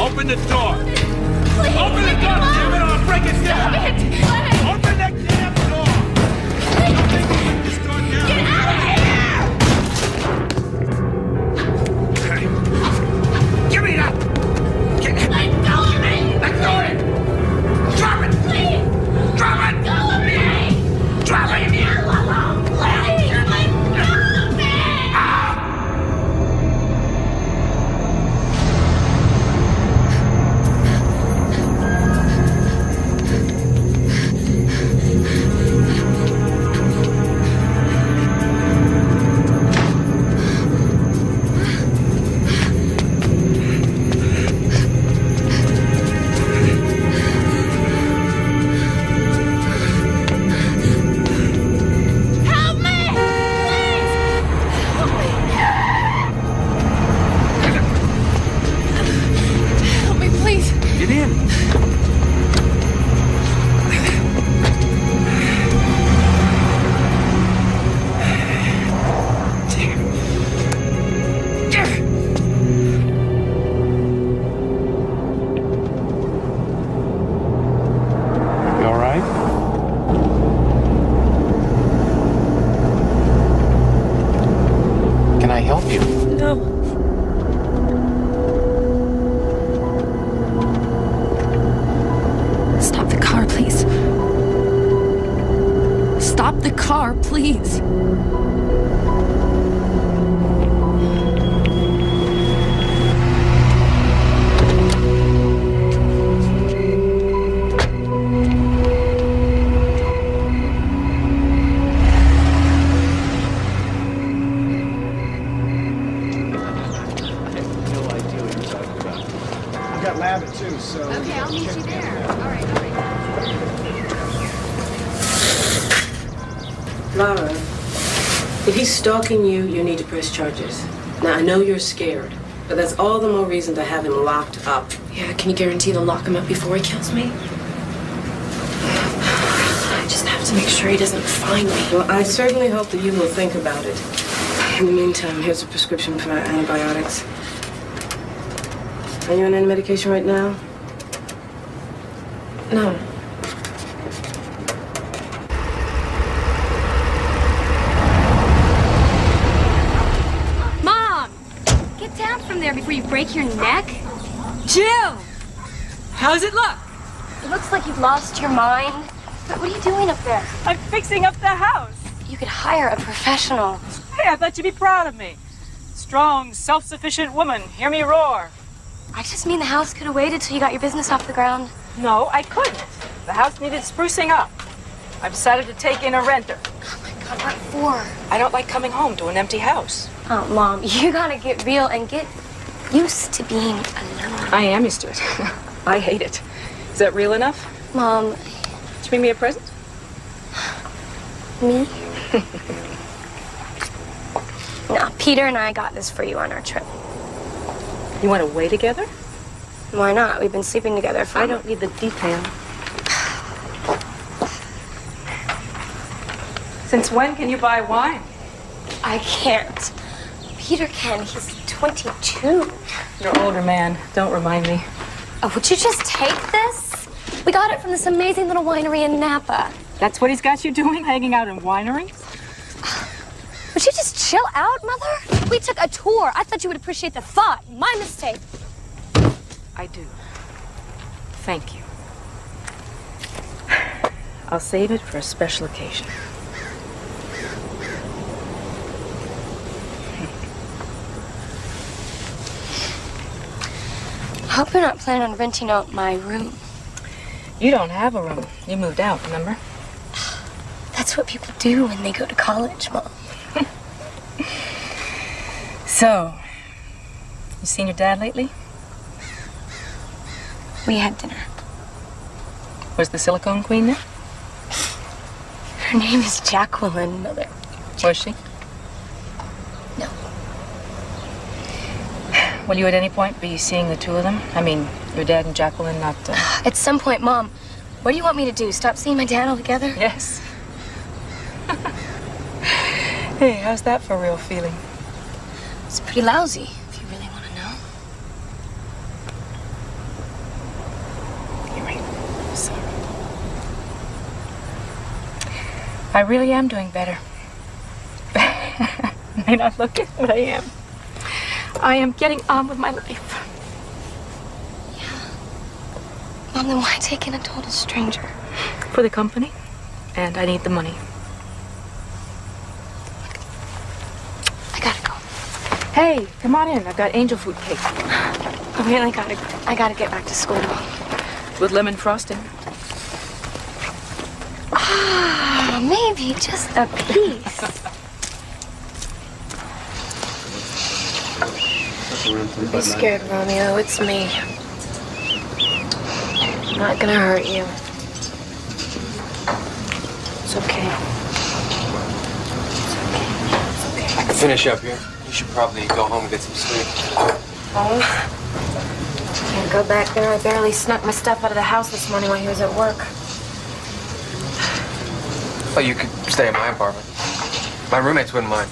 Open the door! Please, open the door! Damn it, I'll break it down! Open that damn door! Please. Break this door down! Get out of here! Hey. Give me that! Let go of me! Let go of it! Drop it! Please! Drop it! Let go of me! Drop it! Leave me alone! Please! Let go of me! Please. Okay, I'll meet you there. All right. Lara, if he's stalking you, you need to press charges. Now, I know you're scared, but that's all the more reason to have him locked up. Yeah, can you guarantee they'll lock him up before he kills me? I just have to make sure he doesn't find me. Well, I certainly hope that you will think about it. In the meantime, here's a prescription for antibiotics. Are you on any medication right now? No. Mom! Get down from there before you break your neck. Jill! How's it look? It looks like you've lost your mind. But what are you doing up there? I'm fixing up the house. You could hire a professional. Hey, I thought you'd be proud of me. Strong, self-sufficient woman. Hear me roar. I just mean the house could have waited till you got your business off the ground. No, I couldn't. The house needed sprucing up. I decided to take in a renter. Oh my God, what for? I don't like coming home to an empty house. Oh, Mom, you gotta get real and get used to being alone. I am used to it. I hate it. Is that real enough? Mom. Did you bring me a present? Me? No, Peter and I got this for you on our trip. You went away together? Why not? We've been sleeping together for... I don't need the detail. Since when can you buy wine? I can't. Peter can. He's 22. You're an older man. Don't remind me. Oh, would you just take this? We got it from this amazing little winery in Napa. That's what he's got you doing, hanging out in wineries? Would you just chill out, Mother? We took a tour. I thought you would appreciate the thought. My mistake. I do. Thank you. I'll save it for a special occasion. I hope you're not planning on renting out my room. You don't have a room. You moved out, remember? That's what people do when they go to college, Mom. So, you seen your dad lately? We had dinner. Was the silicone queen there? Her name is Jacqueline, Mother. Was she? No. Will you at any point be seeing the two of them? I mean, your dad and Jacqueline not... At some point, Mom, what do you want me to do? Stop seeing my dad altogether? Yes. Hey, how's that for real feeling? It's pretty lousy, if you really want to know. You're right. I'm sorry. I really am doing better. May not look it, but I am. I am getting on with my life. Yeah. Mom, then why take in a total stranger? For the company, and I need the money. I gotta go. Hey, come on in. I've got angel food cake. I gotta get back to school, Mom. With lemon frosting. Ah, maybe just a piece. Don't be scared, Romeo. It's me. I'm not gonna hurt you. It's okay. I can finish up here. You should probably go home and get some sleep. Home? Can't go back there. I barely snuck my stuff out of the house this morning while he was at work. Well, you could stay in my apartment. My roommates wouldn't mind.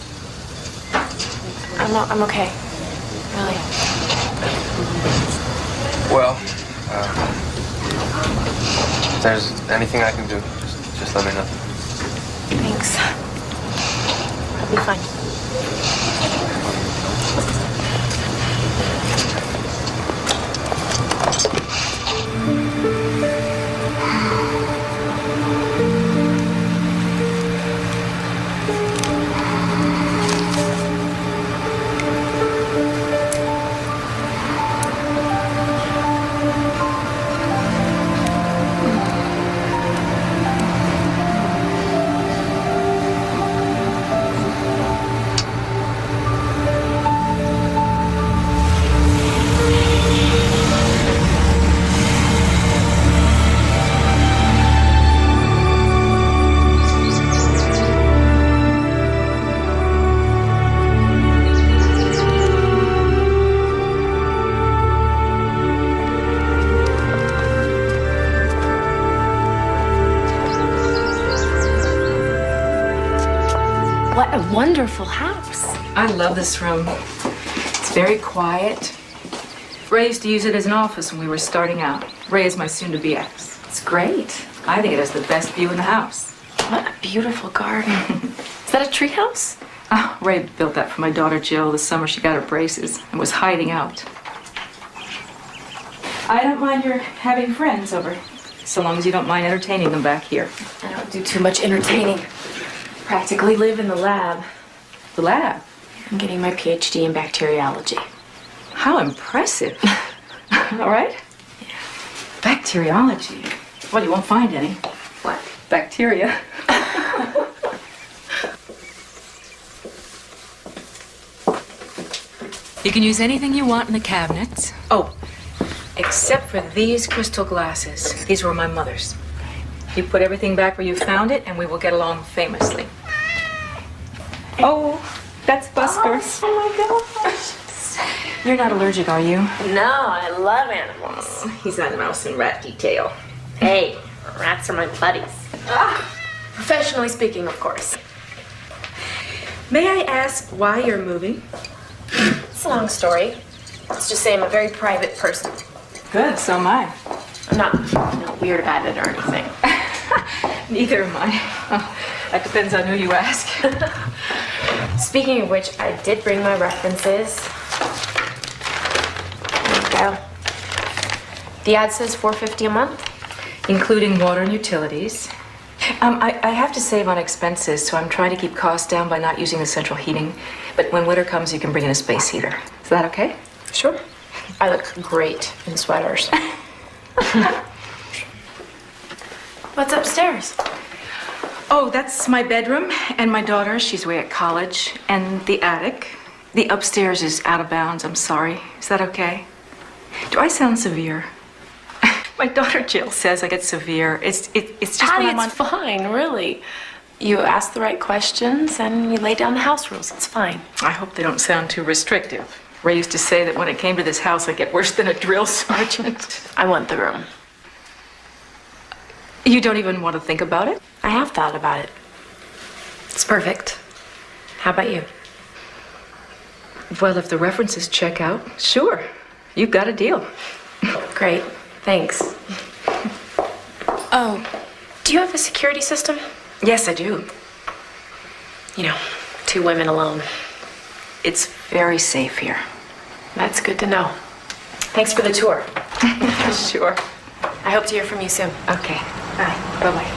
I'm okay. Really. Well, if there's anything I can do, just let me know. Thanks. I'll be fine. What a wonderful house. I love this room. It's very quiet. Ray used to use it as an office when we were starting out. Ray is my soon-to-be ex. It's great. I think it has the best view in the house. What a beautiful garden. Is that a treehouse? Oh, Ray built that for my daughter Jill the summer she got her braces and was hiding out. I don't mind your having friends over, so long as you don't mind entertaining them back here. I don't do too much entertaining. Practically live in the lab. The lab? I'm getting my PhD in bacteriology. How impressive. All right? Yeah. Bacteriology. Well, you won't find any. What? Bacteria. You can use anything you want in the cabinets. Oh, except for these crystal glasses. These were my mother's. You put everything back where you found it, and we will get along famously. Oh, that's Busker. Oh my gosh. You're not allergic, are you? No, I love animals. He's on mouse and rat detail. Hey, rats are my buddies. Professionally speaking, of course. May I ask why you're moving? It's a long story. Let's just say I'm a very private person. Good, so am I. I'm not weird about it or anything. Neither am I. Oh, that depends on who you ask. Speaking of which, I did bring my references. There you go. The ad says $450 a month. Including water and utilities. I have to save on expenses, so I'm trying to keep costs down by not using the central heating. But when winter comes, you can bring in a space heater. Is that okay? Sure. I look great in sweaters. What's upstairs? Oh, that's my bedroom and my daughter. She's away at college. And the attic. The upstairs is out of bounds. I'm sorry. Is that okay? Do I sound severe? My daughter Jill says I get severe. It's just Patty, when I'm it's fine, really. You ask the right questions and you lay down the house rules. It's fine. I hope they don't sound too restrictive. Ray used to say that when it came to this house, I'd get worse than a drill sergeant. I want the room. You don't even want to think about it? I have thought about it. It's perfect. How about you? Well, if the references check out, sure. You've got a deal. Great. Thanks. Oh, do you have a security system? Yes, I do. You know, 2 women alone. It's very safe here. That's good to know. Thanks for the tour. Sure. I hope to hear from you soon. Okay. Bye. Bye-bye.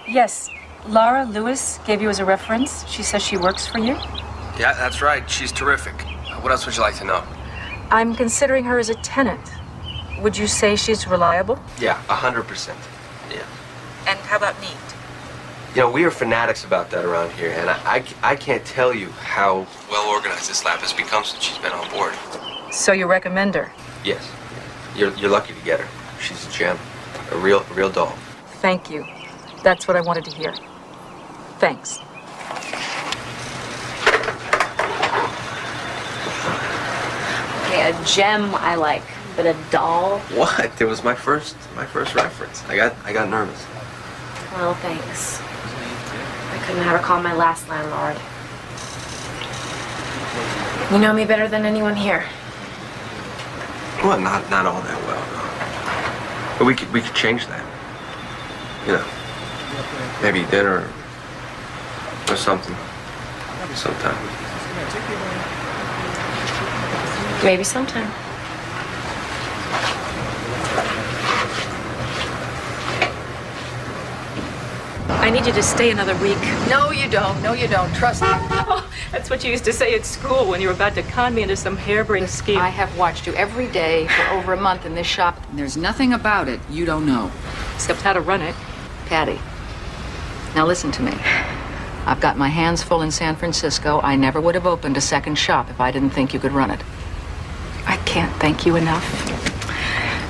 Yes, Laura Lewis gave you as a reference. She says she works for you. Yeah, that's right. She's terrific. What else would you like to know? I'm considering her as a tenant. Would you say she's reliable? Yeah, 100%. Yeah. And how about neat? You know, we are fanatics about that around here, and I can't tell you how well organized this lab has become since she's been on board. So you recommend her? Yes. You're lucky to get her. She's a gem. A real doll. Thank you. That's what I wanted to hear. Thanks. Okay, a gem I like, but a doll? What? It was my first reference. I got nervous. Well, thanks. I couldn't have her call my last landlord. You know me better than anyone here. Well, not all that well, no. But we could change that. You know, maybe dinner or something. Sometime. Maybe sometime. I need you to stay another week. No, you don't. No, you don't. Trust me. Oh, that's what you used to say at school when you were about to con me into some harebrained scheme. I have watched you every day for over a month in this shop. And there's nothing about it you don't know. Except how to run it. Patty, now listen to me. I've got my hands full in San Francisco. I never would have opened a second shop if I didn't think you could run it. I can't thank you enough.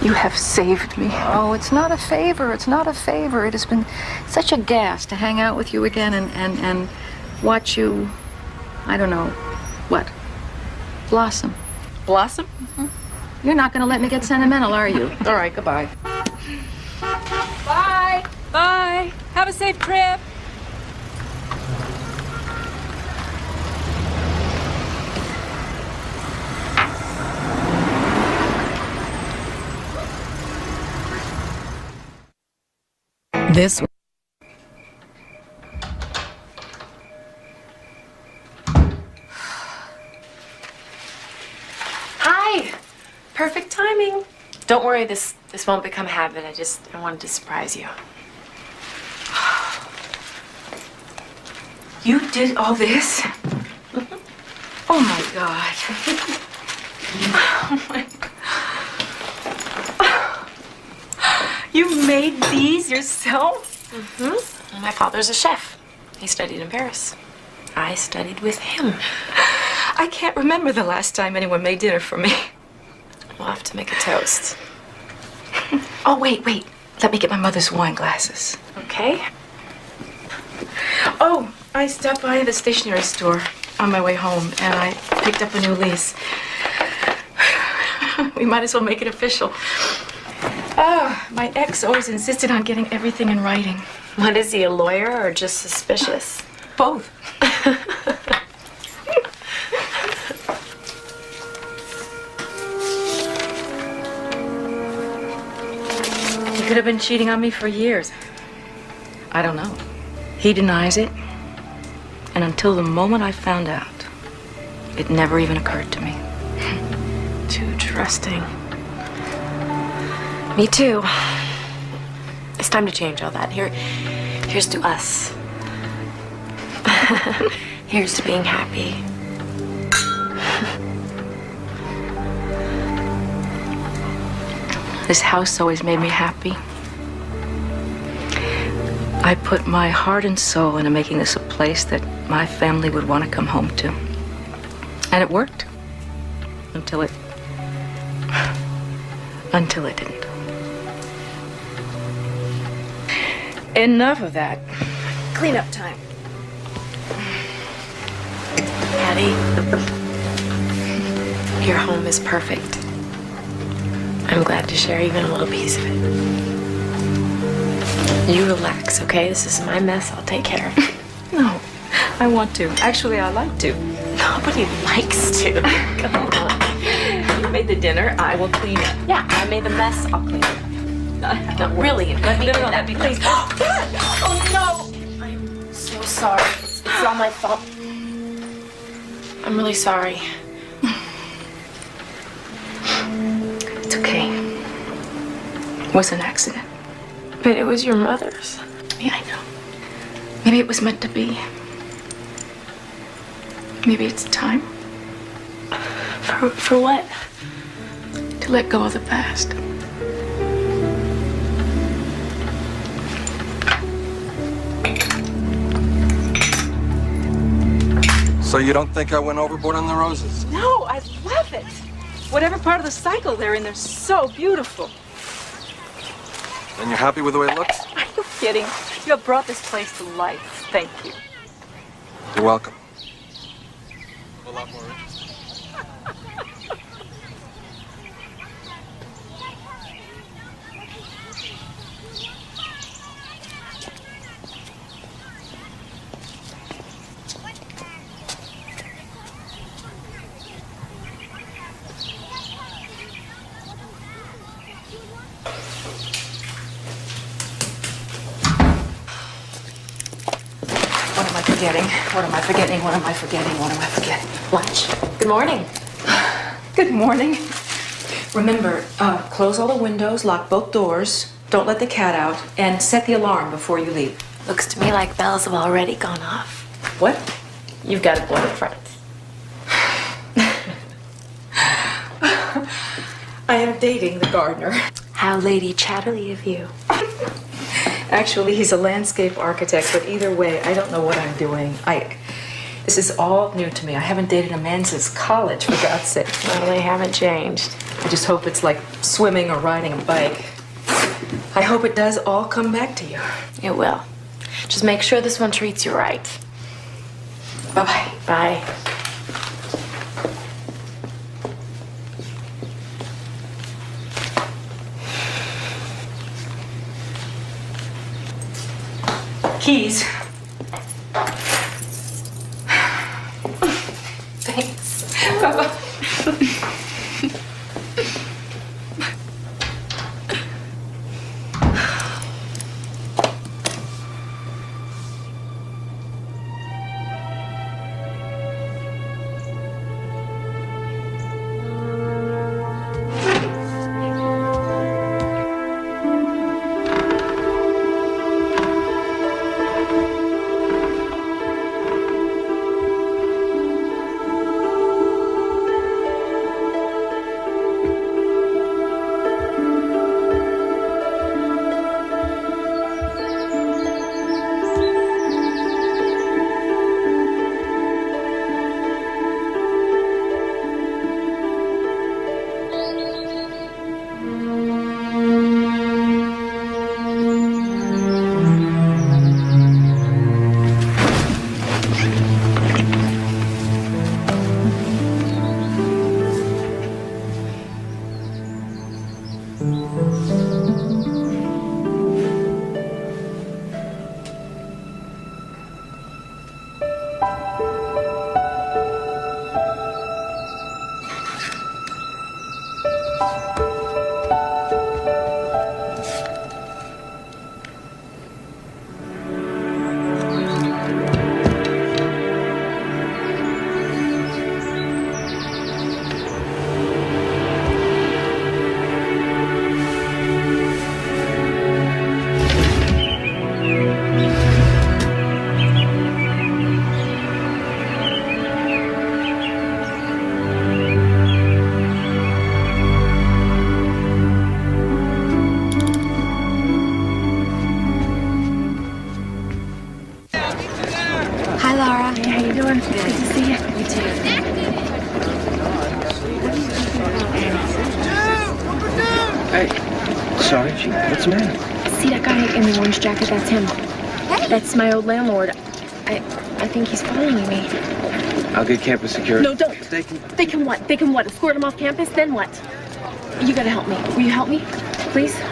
You have saved me. Oh, it's not a favor. It's not a favor. It has been such a gas to hang out with you again and watch you, I don't know, what? Blossom. Blossom? Mm-hmm. You're not going to let me get sentimental, are you? All right, goodbye. Bye. Bye. Have a safe trip. This Hi. Perfect timing. Don't worry, this won't become a habit. I wanted to surprise you. You did all this? Oh my God. Oh my God. You made these yourself? Mm-hmm. My father's a chef. He studied in Paris. I studied with him. I can't remember the last time anyone made dinner for me. We'll have to make a toast. Oh, wait. Let me get my mother's wine glasses. Okay. Oh, I stopped by the stationery store on my way home, and I picked up a new lease. We might as well make it official. Oh, my ex always insisted on getting everything in writing. What is he, a lawyer or just suspicious? Both. could have been cheating on me for years. I don't know. He denies it. And until the moment I found out, it never even occurred to me. Too trusting. Me too. It's time to change all that. Here's to us. Here's to being happy. This house always made me happy. I put my heart and soul into making this a place that my family would want to come home to. And it worked. Until it didn't. Enough of that. Cleanup time. Patty, your home is perfect. I'm glad to share even a little piece of it. You relax, okay? This is my mess. I'll take care of it. No, I want to. Actually, I like to. Nobody likes to. Come on. You made the dinner. I will clean it. Yeah, I made the mess. I'll clean it. No, really. Let me do that. Please. Oh, no. I'm so sorry. It's all my fault. I'm really sorry. It's okay. It was an accident. But it was your mother's. Yeah, I know. Maybe it was meant to be. Maybe it's time. For what? To let go of the past. So you don't think I went overboard on the roses? No, I love it. Whatever part of the cycle they're in, they're so beautiful. And you're happy with the way it looks? Are you kidding? You have brought this place to life. Thank you. You're welcome. A lot more interesting. What am I forgetting? What am I forgetting? What am I forgetting? What am I forgetting? Lunch. Good morning. Good morning. Remember, close all the windows, lock both doors, don't let the cat out, and set the alarm before you leave. Looks to me like bells have already gone off. What? You've got a boyfriend. I am dating the gardener. How Lady Chatterley of you. Actually, he's a landscape architect, but either way, I don't know what I'm doing. This is all new to me. I haven't dated a man since college, for God's sake. Well, they haven't changed. I just hope it's like swimming or riding a bike. I hope it does all come back to you. It will. Just make sure this one treats you right. Bye-bye. Bye. Keys. Thanks. Bye-bye. sorry, Gene. What's the matter? See that guy in the orange jacket? That's him. Hey. That's my old landlord. I think he's following me. I'll get campus security. No, don't. They can... They can what? They can what? Escort him off campus? Then what? You gotta help me. Will you help me? Please? In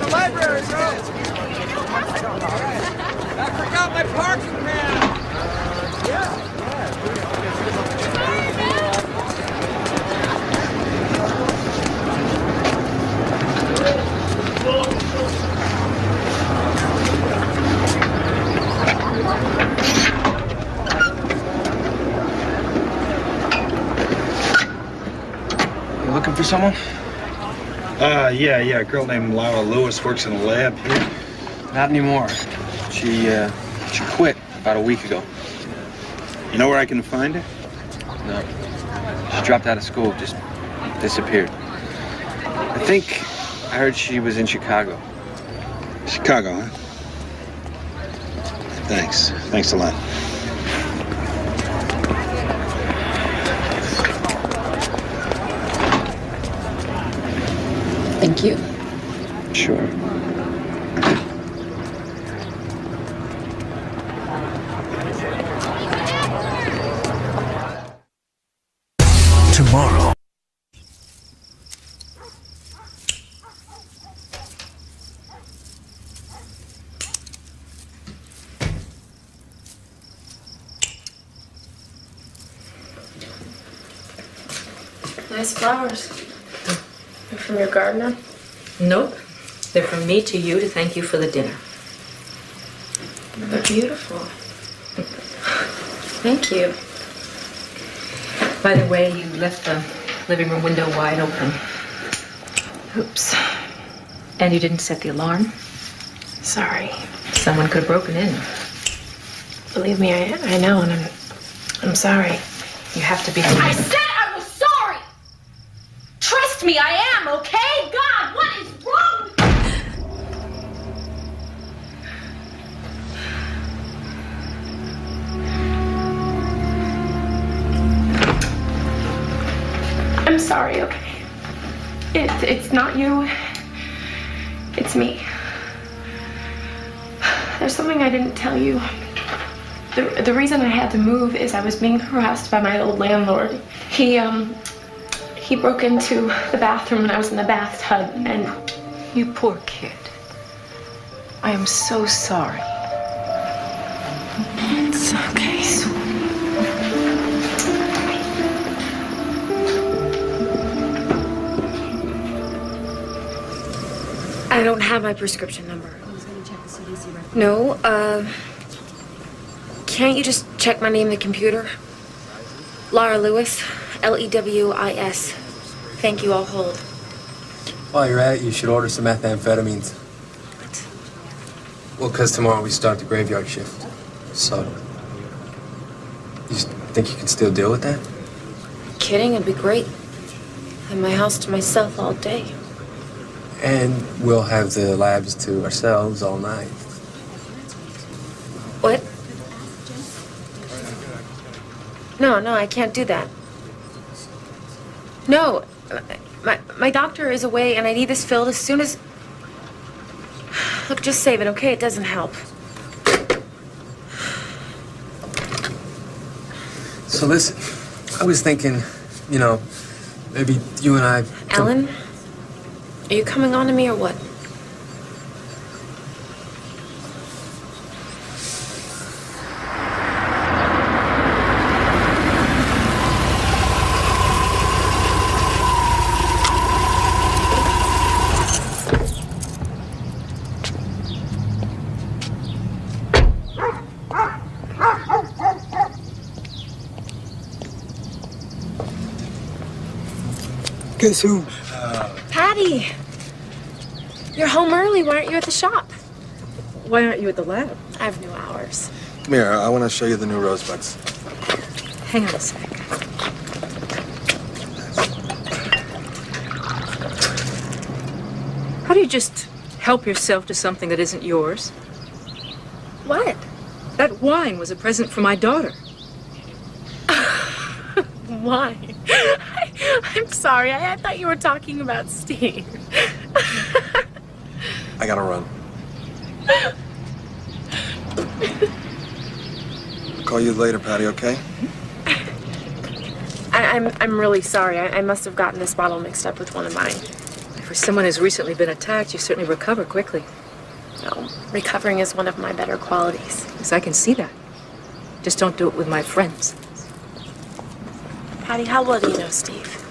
the library, bro. I forgot my parking man. You looking for someone? Yeah. A girl named Laura Lewis works in a lab here. Not anymore. She quit about a week ago. You know where I can find her? No. She dropped out of school, just disappeared. I think I heard she was in Chicago. Chicago, huh? Thanks. Thanks a lot. Thank you. Sure. Tomorrow. Nice flowers. They're from your gardener? Nope. They're from me to you to thank you for the dinner. They're beautiful. Thank you. By the way, you left the living room window wide open. Oops. And you didn't set the alarm? Sorry. Someone could have broken in. Believe me, I know, and I'm sorry. You have to be... I said I was sorry! Trust me, I am, okay? God, what is wrong? I'm sorry, okay? It's not you. It's me. There's something I didn't tell you. The reason I had to move is I was being harassed by my old landlord. He broke into the bathroom when I was in the bathtub, and... You poor kid. I am so sorry. It's okay. I don't have my prescription number. No, can't you just check my name in the computer? Laura Lewis, Lewis. Thank you, I'll hold. While you're at it, you should order some methamphetamines. What? Well, because tomorrow we start the graveyard shift. So, you think you can still deal with that? Kidding, it'd be great. Have my house to myself all day. And we'll have the labs to ourselves all night. What? No, I can't do that. No, my doctor is away and I need this filled as soon as... Look, just save it, okay? It doesn't help. So listen, I was thinking, you know, maybe you and I... Alan, are you coming on to me or what? Guess who? Patty! You're home early. Why aren't you at the shop? Why aren't you at the lab? I have new hours. Come here, I want to show you the new rosebuds. Hang on a sec. How do you just help yourself to something that isn't yours? What? That wine was a present for my daughter. Why? I'm sorry. I thought you were talking about Steve. I gotta run. Call you later, Patty, okay? I'm really sorry. I must have gotten this bottle mixed up with one of mine. For someone who's recently been attacked, you certainly recover quickly. No, recovering is one of my better qualities. Yes, I can see that. Just don't do it with my friends. Patty, how well do you know Steve?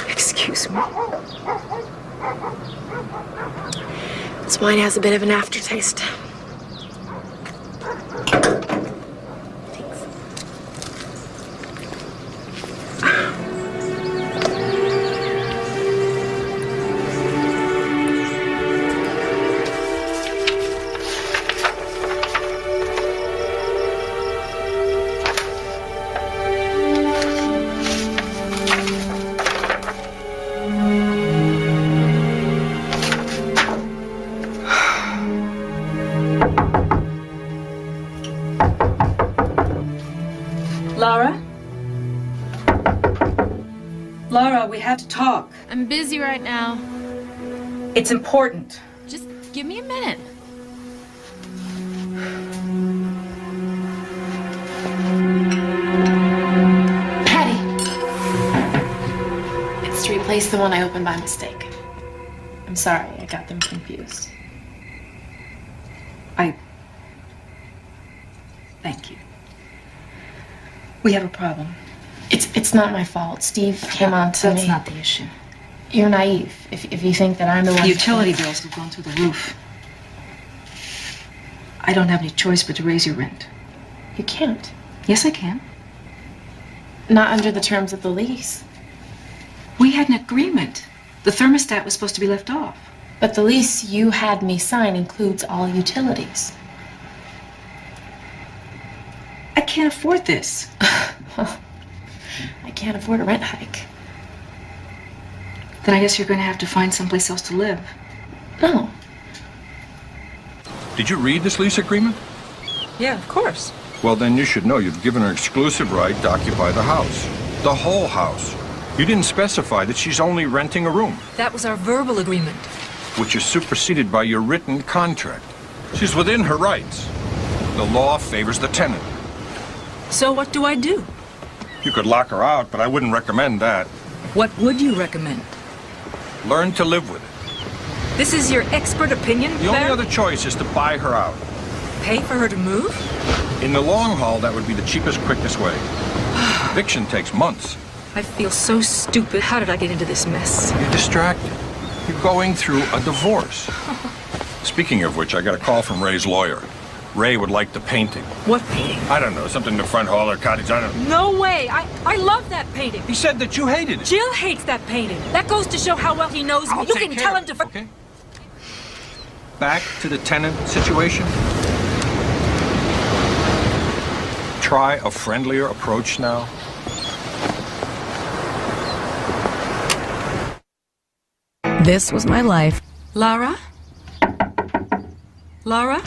Excuse me. This wine has a bit of an aftertaste. Laura, we have to talk. I'm busy right now. It's important. Just give me a minute. Patty! It's to replace the one I opened by mistake. I'm sorry, I got them confused. Thank you. We have a problem. It's not my fault. Steve came on to me. That's not the issue. You're naive if you think that I'm the one. The utility bills have gone through the roof. I don't have any choice but to raise your rent. You can't. Yes, I can. Not under the terms of the lease. We had an agreement. The thermostat was supposed to be left off. But the lease you had me sign includes all utilities. I can't afford this. I can't afford a rent hike. Then I guess you're going to have to find someplace else to live. No. Did you read this lease agreement? Yeah, of course. Well, then you should know you've given her exclusive right to occupy the house. The whole house. You didn't specify that she's only renting a room. That was our verbal agreement. Which is superseded by your written contract. She's within her rights. The law favors the tenant. So what do I do? You could lock her out, but I wouldn't recommend that. What would you recommend? Learn to live with it. This is your expert opinion, The only other choice is to buy her out. Pay for her to move? In the long haul, that would be the cheapest, quickest way. Eviction takes months. I feel so stupid. How did I get into this mess? You're distracted. You're going through a divorce. Speaking of which, I got a call from Ray's lawyer. Ray would like the painting. What painting? I don't know, something in the front hall or cottage, I don't know. No way! I love that painting. He said that you hated it. Jill hates that painting. That goes to show how well he knows me. You can tell him to... Okay. Back to the tenant situation. Try a friendlier approach now. This was my life. Laura? Laura?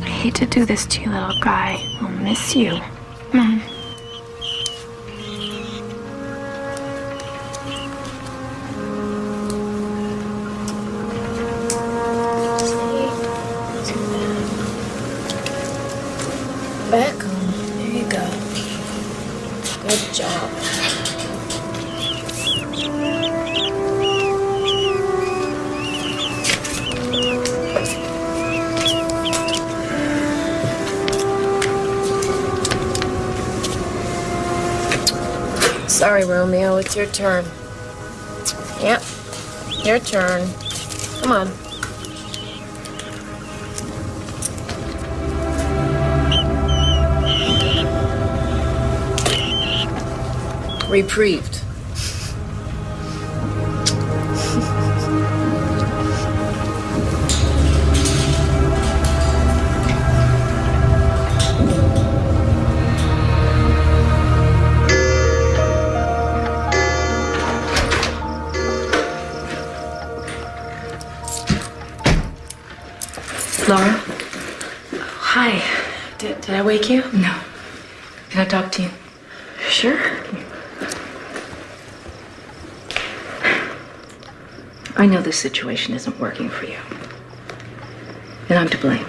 I hate to do this to you, little guy. I'll miss you. Come on. Back on. There you go. Good job. Sorry, Romeo, it's your turn. Yep, your turn. Come on. Reprieved. Laura? Hi. Did I wake you? No. Can I talk to you? Sure. I know this situation isn't working for you. And I'm to blame.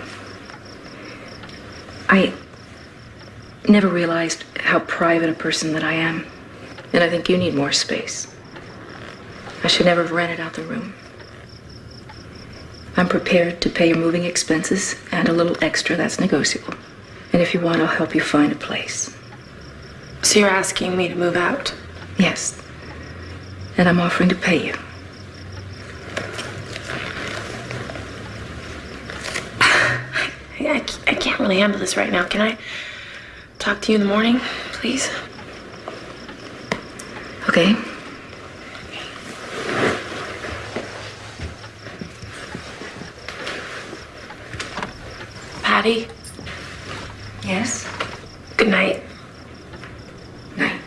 I never realized how private a person that I am. And I think you need more space. I should never have rented out the room. I'm prepared to pay your moving expenses and a little extra that's negotiable. And if you want, I'll help you find a place. So you're asking me to move out? Yes. And I'm offering to pay you. I can't really handle this right now. Can I talk to you in the morning, please? Okay. Patty? Yes? Good night. Night.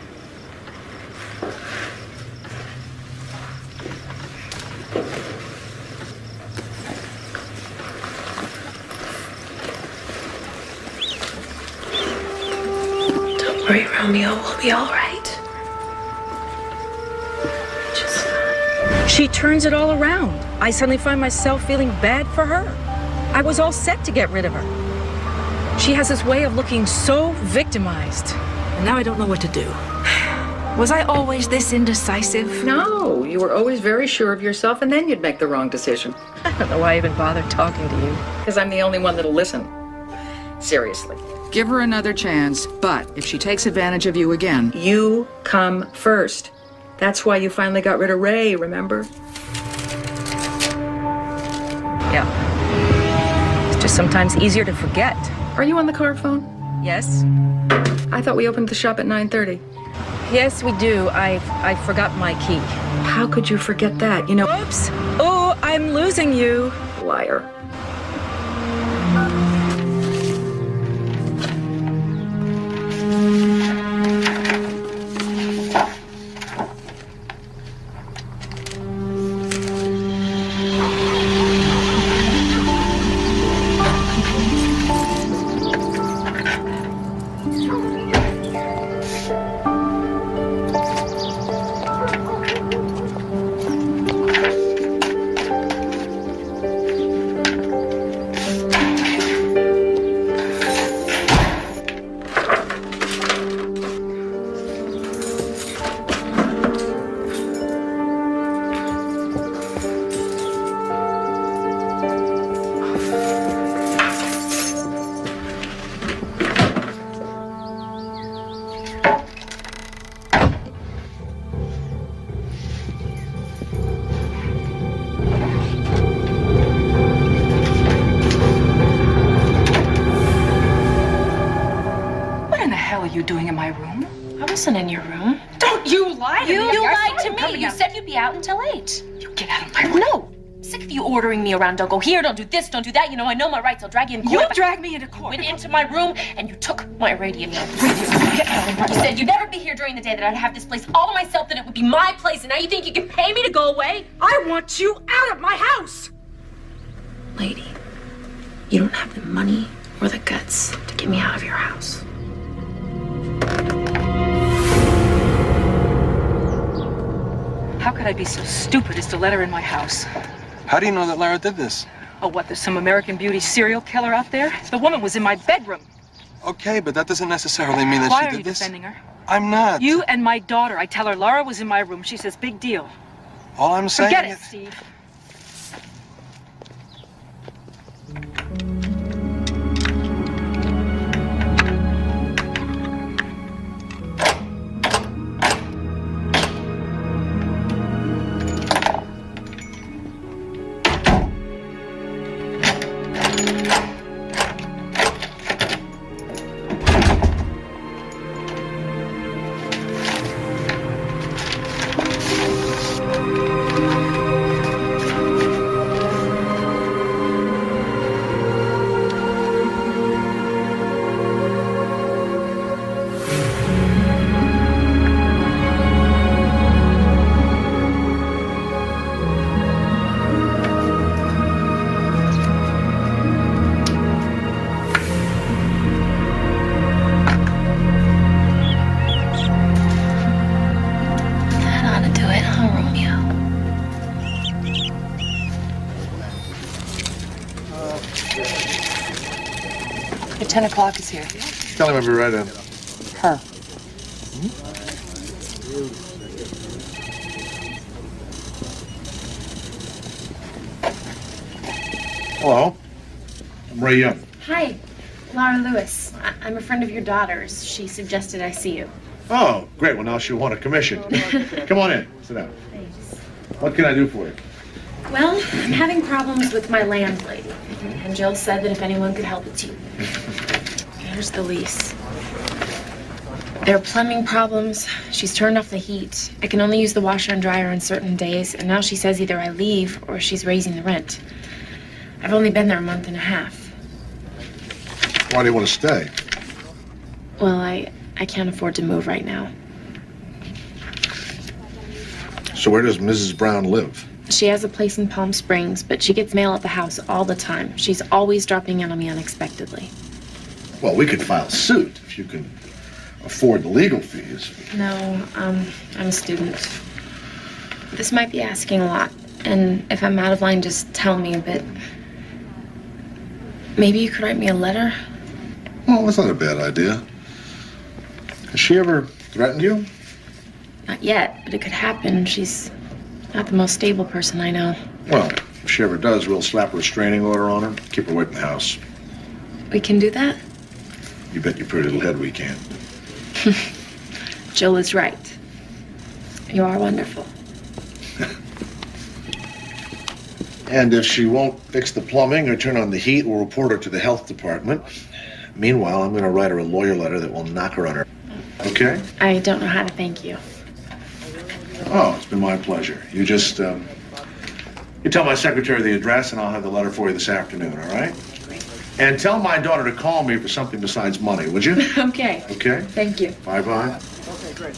Don't worry, Romeo. We'll be all right. Just fine. She turns it all around. I suddenly find myself feeling bad for her. I was all set to get rid of her. She has this way of looking so victimized. And now I don't know what to do. Was I always this indecisive? No, you were always very sure of yourself, and then you'd make the wrong decision. I don't know why I even bothered talking to you. Because I'm the only one that'll listen. Seriously. Give her another chance, but if she takes advantage of you again... You come first. That's why you finally got rid of Ray, remember? Yeah. It's just sometimes easier to forget. Are you on the car phone? Yes? I thought we opened the shop at 9:30. Yes, we do. I forgot my key. How could you forget that? You know... Oops! Oh, I'm losing you. Liar. Doing in my room? I wasn't in your room. Don't you lie to me! You lied to coming me. You out. said you'd be out until 8. You get out of my room. No. I'm sick of you ordering me around. Don't go here, don't do this, don't do that. You know, I know my rights. I'll drag you in court. You drag me into court. You went into my room and you took my radio. Get out of here. You said you'd never be here during the day, that I'd have this place all to myself, that it would be my place, and now you think you can pay me to go away? I want you out of my house! Lady, you don't have the money or the guts to get me out of your house. How could I be so stupid as to let her in my house? How do you know that Lara did this? Oh, what, there's some American Beauty serial killer out there? The woman was in my bedroom. Okay, but that doesn't necessarily mean that Why she are did you this. defending her? I'm not. You and my daughter. I tell her Laura was in my room. She says, big deal. All I'm saying Forget it, is... Steve. At 10 o'clock is here. Tell him I'll be right in. Her. Hello. I'm Ray Young. Hi, Laura Lewis. I'm a friend of your daughter's. She suggested I see you. Oh, great. Well, now she'll want a commission. Come on in. Sit down. Thanks. What can I do for you? Well, I'm having problems with my landlady. And Jill said that if anyone could help, it's you. Here's the lease. There are plumbing problems. She's turned off the heat. I can only use the washer and dryer on certain days. And now she says either I leave or she's raising the rent. I've only been there a month and a half. Why do you want to stay? Well, I can't afford to move right now. So where does Mrs. Brown live? She has a place in Palm Springs, but she gets mail at the house all the time. She's always dropping in on me unexpectedly. Well, we could file suit if you can afford the legal fees. No, I'm a student. This might be asking a lot, and if I'm out of line, just tell me, but maybe you could write me a letter? Well, that's not a bad idea. Has she ever threatened you? Not yet, but it could happen. She's not the most stable person I know. Well, if she ever does, we'll slap a restraining order on her, keep her away from the house. We can do that? You bet your pretty little head we can. Jill is right. You are wonderful. And if she won't fix the plumbing or turn on the heat, we'll report her to the health department. Meanwhile, I'm going to write her a lawyer letter that will knock her on her. Okay? I don't know how to thank you. Oh, it's been my pleasure. You just, you tell my secretary the address and I'll have the letter for you this afternoon, all right? And tell my daughter to call me for something besides money, would you? Okay. Okay? Thank you. Bye-bye. Okay, great.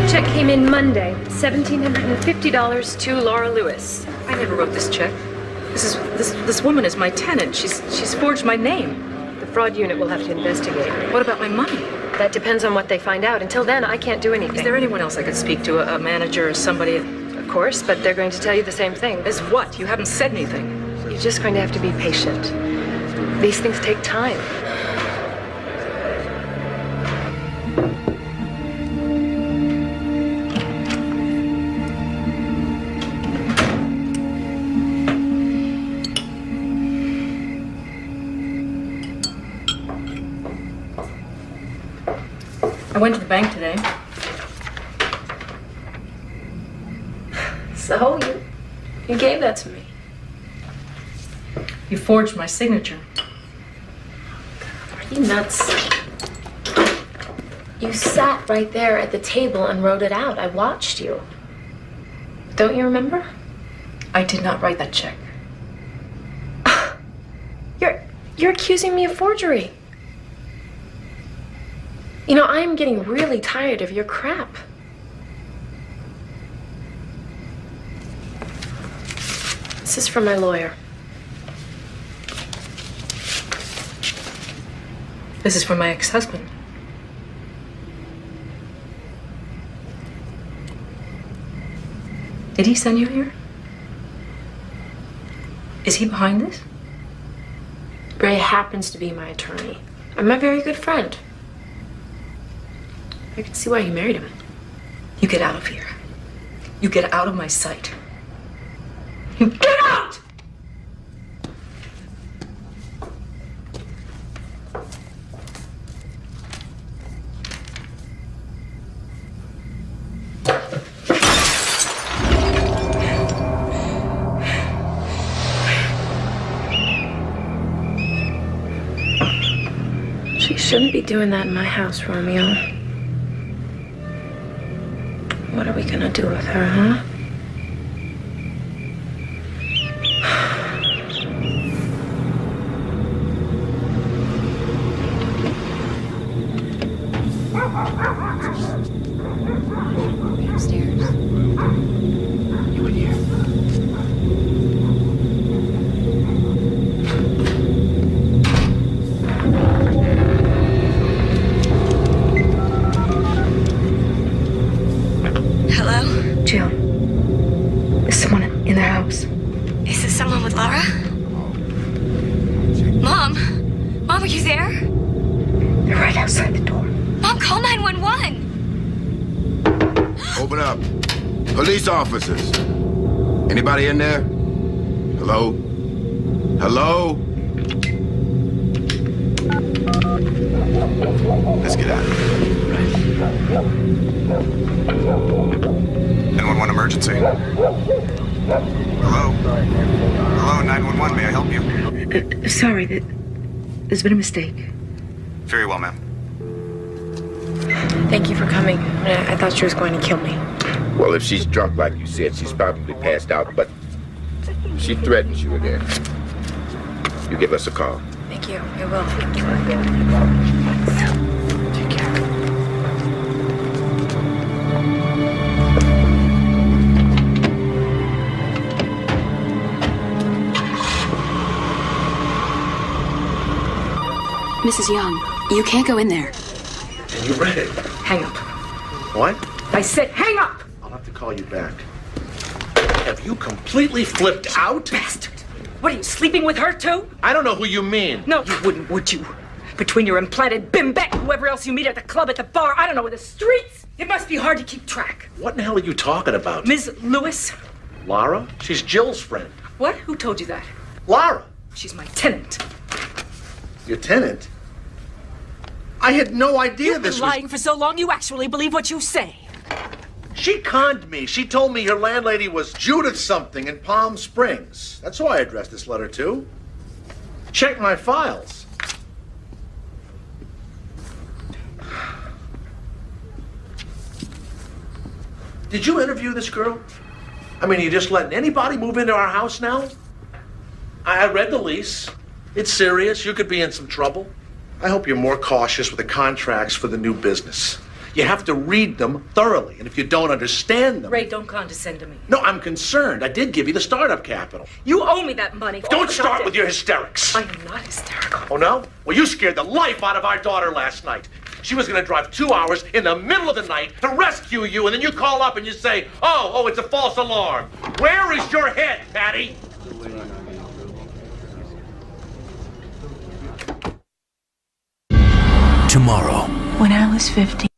Check came in Monday. $1,750 to Laura Lewis. I never wrote this check. This woman is my tenant. She's forged my name. The fraud unit will have to investigate. What about my money? That depends on what they find out. Until then, I can't do anything. Is there anyone else I could speak to? A manager or somebody? Of course, but they're going to tell you the same thing. As what? You haven't said anything. You're just going to have to be patient. These things take time. I went to the bank today. So, you gave that to me. You forged my signature. Are you nuts? You sat right there at the table and wrote it out. I watched you. Don't you remember? I did not write that check. You're accusing me of forgery. You know, I'm getting really tired of your crap. This is from my lawyer. This is from my ex-husband. Did he send you here? Is he behind this? Ray happens to be my attorney. I'm a very good friend. I can see why you married him. You get out of here. You get out of my sight. You get out! She shouldn't be doing that in my house, Romeo. What are we gonna do with her, huh? Upstairs. You in here. Hello? Jill, is someone in the house? Is this someone with Laura? Mom? Mom, are you there? They're right outside the door. Mom, call 911. Open up. Police officers. Anybody in there? Hello? Hello? Let's get out of here. 911 emergency. Hello? Hello, 911, may I help you? Sorry, there's been a mistake. Very well, ma'am. Thank you for coming. I thought she was going to kill me. Well, if she's drunk like you said, she's probably passed out, but she threatens you again. You give us a call. Thank you. I will. Take care. Mrs. Young, you can't go in there. And you read it. Hang up. What? I said hang up! I'll have to call you back. Have you completely flipped out? Bastard! What, are you sleeping with her too? I don't know who you mean. No, you wouldn't, would you? Between your implanted bimbette and whoever else you meet at the club, at the bar, I don't know, in the streets, it must be hard to keep track. What in the hell are you talking about? Ms. Lewis? Lara? She's Jill's friend. What? Who told you that? Lara. She's my tenant. Your tenant? I had no idea You've this been lying for so long, you actually believe what you say. She conned me. She told me her landlady was Judith something in Palm Springs. That's who I addressed this letter to. Check my files. Did you interview this girl? I mean, are you just letting anybody move into our house now? I read the lease. It's serious. You could be in some trouble. I hope you're more cautious with the contracts for the new business. You have to read them thoroughly, and if you don't understand them... Ray, don't condescend to me. No, I'm concerned. I did give you the startup capital. You owe me that money. Don't start with your hysterics. I am not hysterical. Oh, no? Well, you scared the life out of our daughter last night. She was going to drive 2 hours in the middle of the night to rescue you, and then you call up and you say, oh, it's a false alarm. Where is your head, Patty? Tomorrow. When I was 15.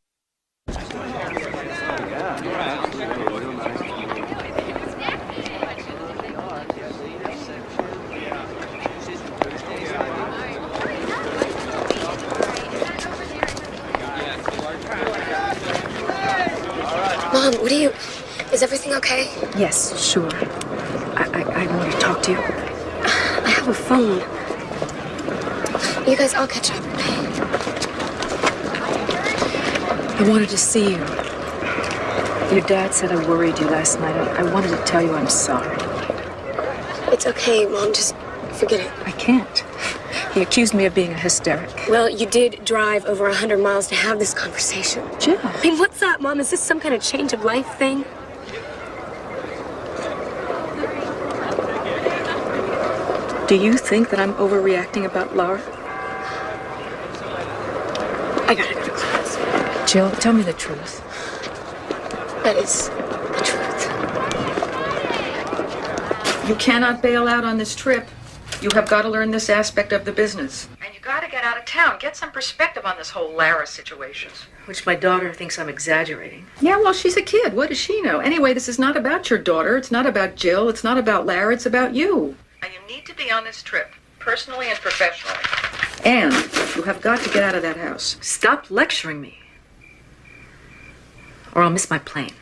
Mom, what are you... Is everything okay? Yes, sure. I want to talk to you. I have a phone. You guys, I'll catch up. I wanted to see you. Your dad said I worried you last night. I wanted to tell you I'm sorry. It's okay, Mom. Just forget it. I can't. He accused me of being a hysteric. Well, you did drive over 100 miles to have this conversation. Jill. I mean, what's up, Mom? Is this some kind of change of life thing? Do you think that I'm overreacting about Laura? I gotta go to class. Jill, tell me the truth. That is the truth. You cannot bail out on this trip. You have got to learn this aspect of the business. And you got to get out of town. Get some perspective on this whole Lara situation. Which my daughter thinks I'm exaggerating. Yeah, well, she's a kid. What does she know? Anyway, this is not about your daughter. It's not about Jill. It's not about Lara. It's about you. And you need to be on this trip, personally and professionally. And you have got to get out of that house. Stop lecturing me. Or I'll miss my plane.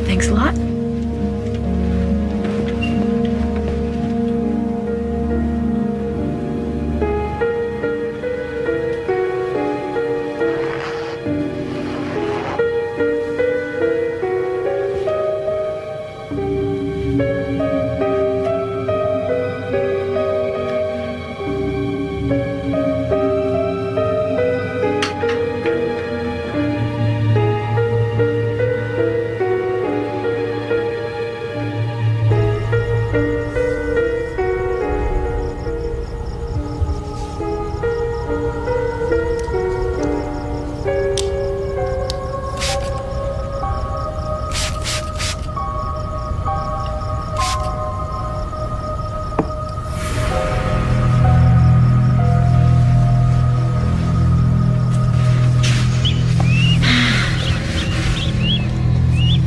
Thanks a lot.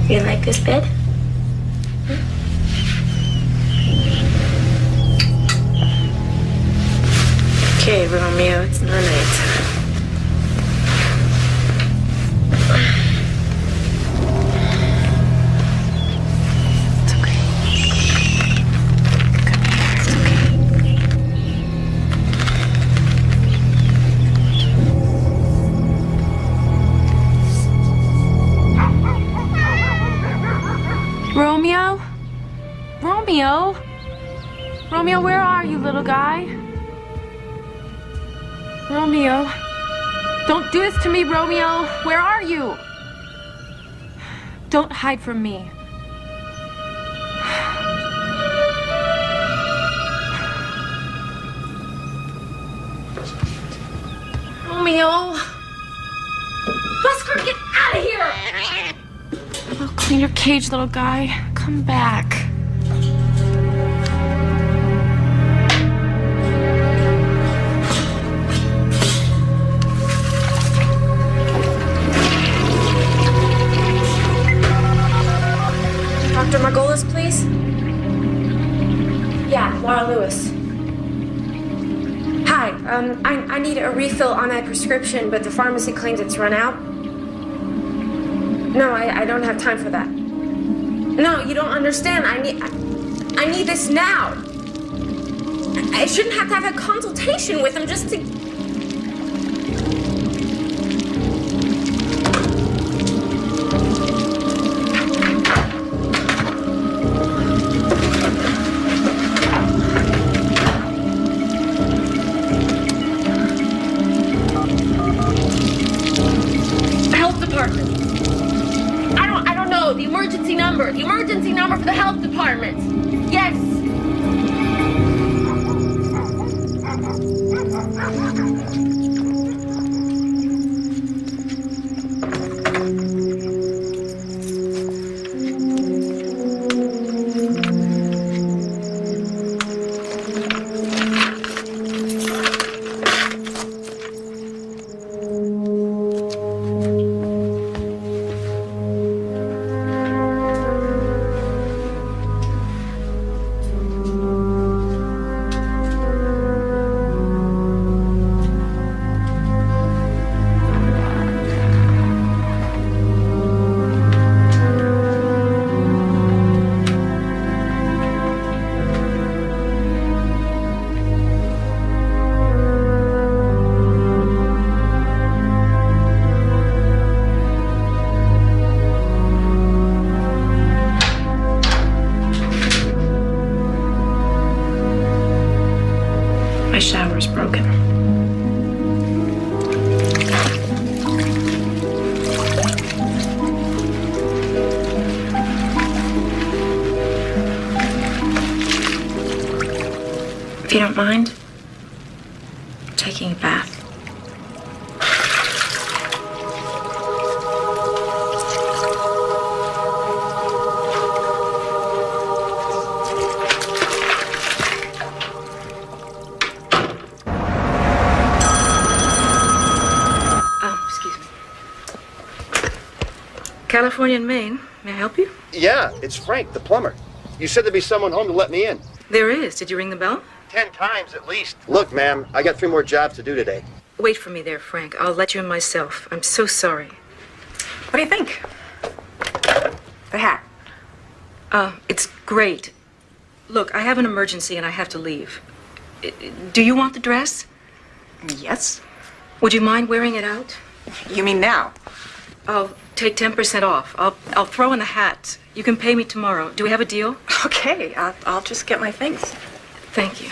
You like this bed? Okay, Romeo, it's not nighttime. Romeo? Romeo? Romeo, where are you, little guy? Romeo. Don't do this to me, Romeo. Where are you? Don't hide from me. Romeo. Busker, get out of here! I'll clean your cage, little guy. Come back. Dr. Margolis, please? Yeah, Laura Lewis. Hi, I need a refill on that prescription, but the pharmacy claims it's run out. No, I don't have time for that. No, you don't understand. I need this now. I shouldn't have to have a consultation with him just to... Health department. I don't know. The emergency number. The emergency number for the health department. Yes. If you don't mind, taking a bath. Excuse me. California and Maine. May I help you? Yeah, it's Frank, the plumber. You said there'd be someone home to let me in. There is. Did you ring the bell? 10 times at least. Look, ma'am, I got 3 more jobs to do today. Wait for me there, Frank. I'll let you in myself. I'm so sorry. What do you think? The hat. It's great. Look, I have an emergency and I have to leave. Do you want the dress? Yes. Would you mind wearing it out? You mean now? I'll take 10% off. I'll throw in the hat. You can pay me tomorrow. Do we have a deal? Okay, I'll just get my things. Thank you.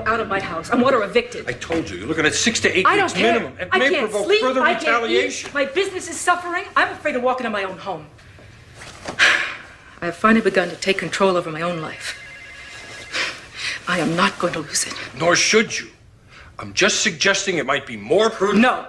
Out of my house. I'm order evicted. I told you, you're looking at 6 to 8 I don't weeks care. minimum. And I may can't provoke sleep. further I can't retaliation. eat. My business is suffering. I'm afraid of walking in my own home. I have finally begun to take control over my own life. I am not going to lose it. Nor should you. I'm just suggesting it might be more prudent. No.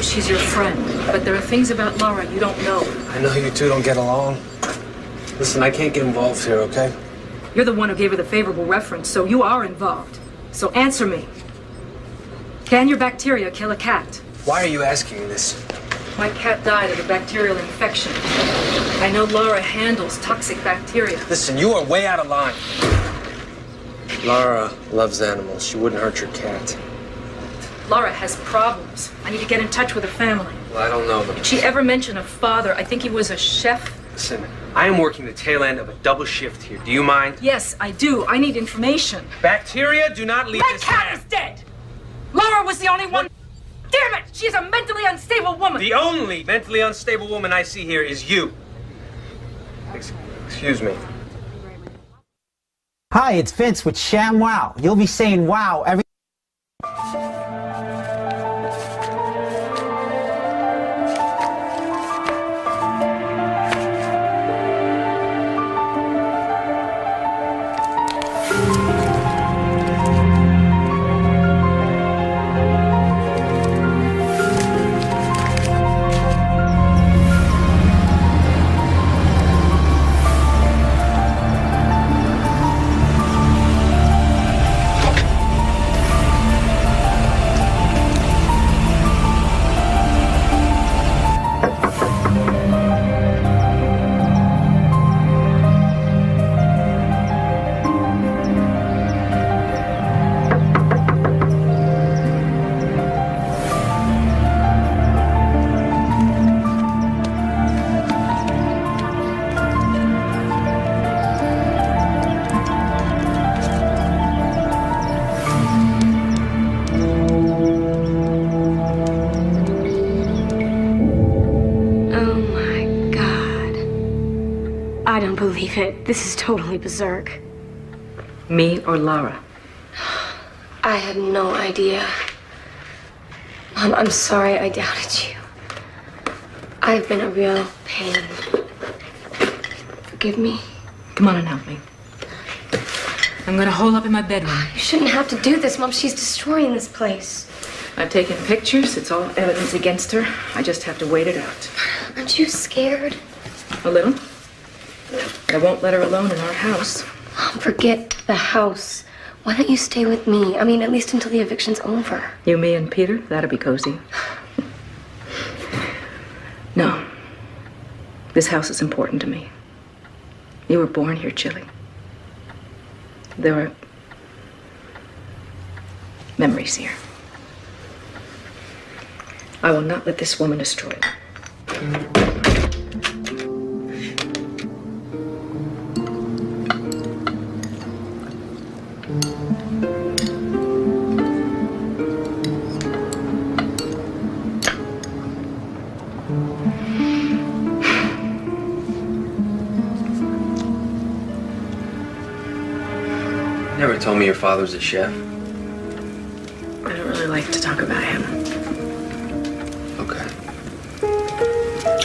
She's your friend, but there are things about Laura you don't know. I know you two don't get along. Listen, I can't get involved here, okay? You're the one who gave her the favorable reference, so you are involved. So answer me. Can your bacteria kill a cat? Why are you asking me this? My cat died of a bacterial infection. I know Laura handles toxic bacteria. Listen, you are way out of line. Laura loves animals. She wouldn't hurt your cat. Laura has problems. I need to get in touch with her family. Well, I don't know them. Did she ever mention a father? I think he was a chef. Listen, I am working the tail end of a double shift here. Do you mind? Yes, I do. I need information. Bacteria do not leave That this cat lab. is dead! Laura was the only one. Damn it! She is a mentally unstable woman. The only mentally unstable woman I see here is you. Excuse me. Hi, it's Vince with Sham Wow. You'll be saying wow every... I don't believe it. This is totally berserk. Me or Lara? I had no idea. Mom, I'm sorry I doubted you. I've been a real pain. Forgive me. Come on and help me. I'm gonna hole up in my bedroom. You shouldn't have to do this, Mom. She's destroying this place. I've taken pictures. It's all evidence against her. I just have to wait it out. Aren't you scared? A little. I won't let her alone in our house. Mom, forget the house. Why don't you stay with me? I mean, at least until the eviction's over. You, me, and Peter? That'll be cozy. No. This house is important to me. You were born here, Chili. There are memories here. I will not let this woman destroy it. Never told me your father's a chef. I don't really like to talk about him. Okay.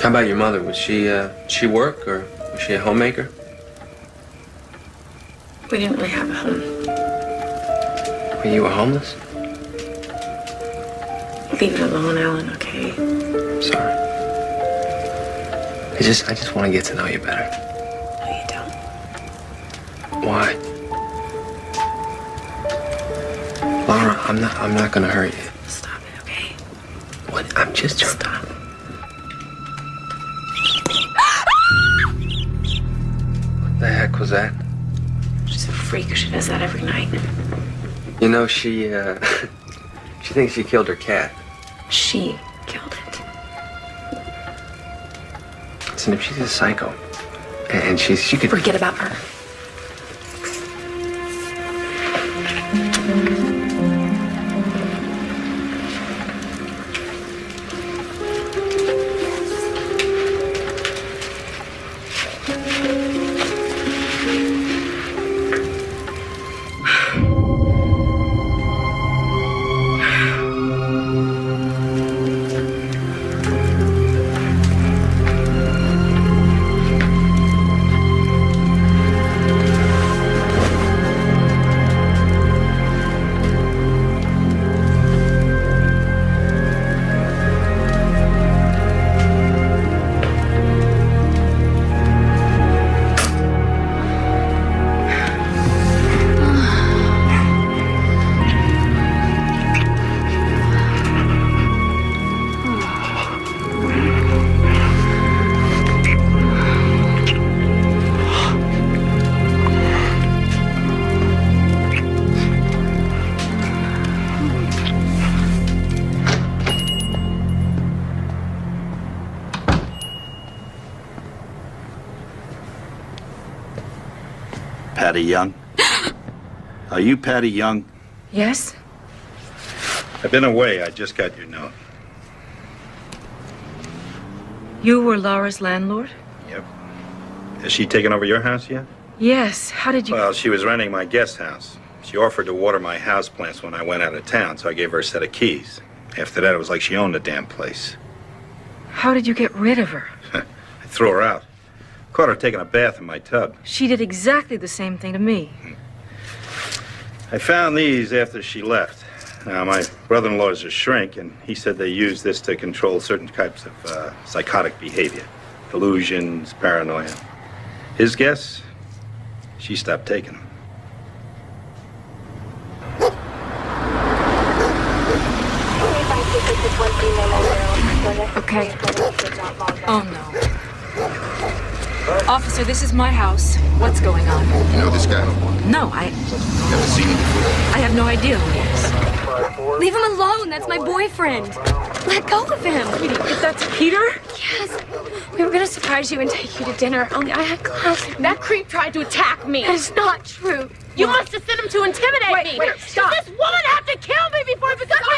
How about your mother? Was she work or was she a homemaker? We didn't really have a home. When you were homeless? Leave it alone, Alan, okay? Sorry. I just want to get to know you better. No, you don't. Why? Lara, I'm not gonna hurt you. Stop it, okay? What? I'm just trying. Stop. What the heck was that? She's a freak. She does that every night. You know, she thinks she killed her cat. She killed it. Listen, if she's a psycho, and she could... Forget about her. Patty Young? Are you Patty Young? Yes? I've been away. I just got your note. You were Laura's landlord? Yep. Has she taken over your house yet? Yes. How did you... Well, she was renting my guest house. She offered to water my houseplants when I went out of town, so I gave her a set of keys. After that, it was like she owned the damn place. How did you get rid of her? I threw her out. Caught her taking a bath in my tub. She did exactly the same thing to me. I found these after she left. Now, my brother-in-law's a shrink, and he said they use this to control certain types of psychotic behavior. Delusions, paranoia. His guess? She stopped taking them. Okay. Oh, no. Officer, this is my house. What's going on? You know this guy? No, I... Never seen him before? I have no idea who he is. Leave him alone. That's my boyfriend. Let go of him. If that's Peter? Yes. We were going to surprise you and take you to dinner, only I had class. That creep tried to attack me. That is not true. You must have sent him to intimidate me. Wait, stop. Does this woman have to kill me before it becomes my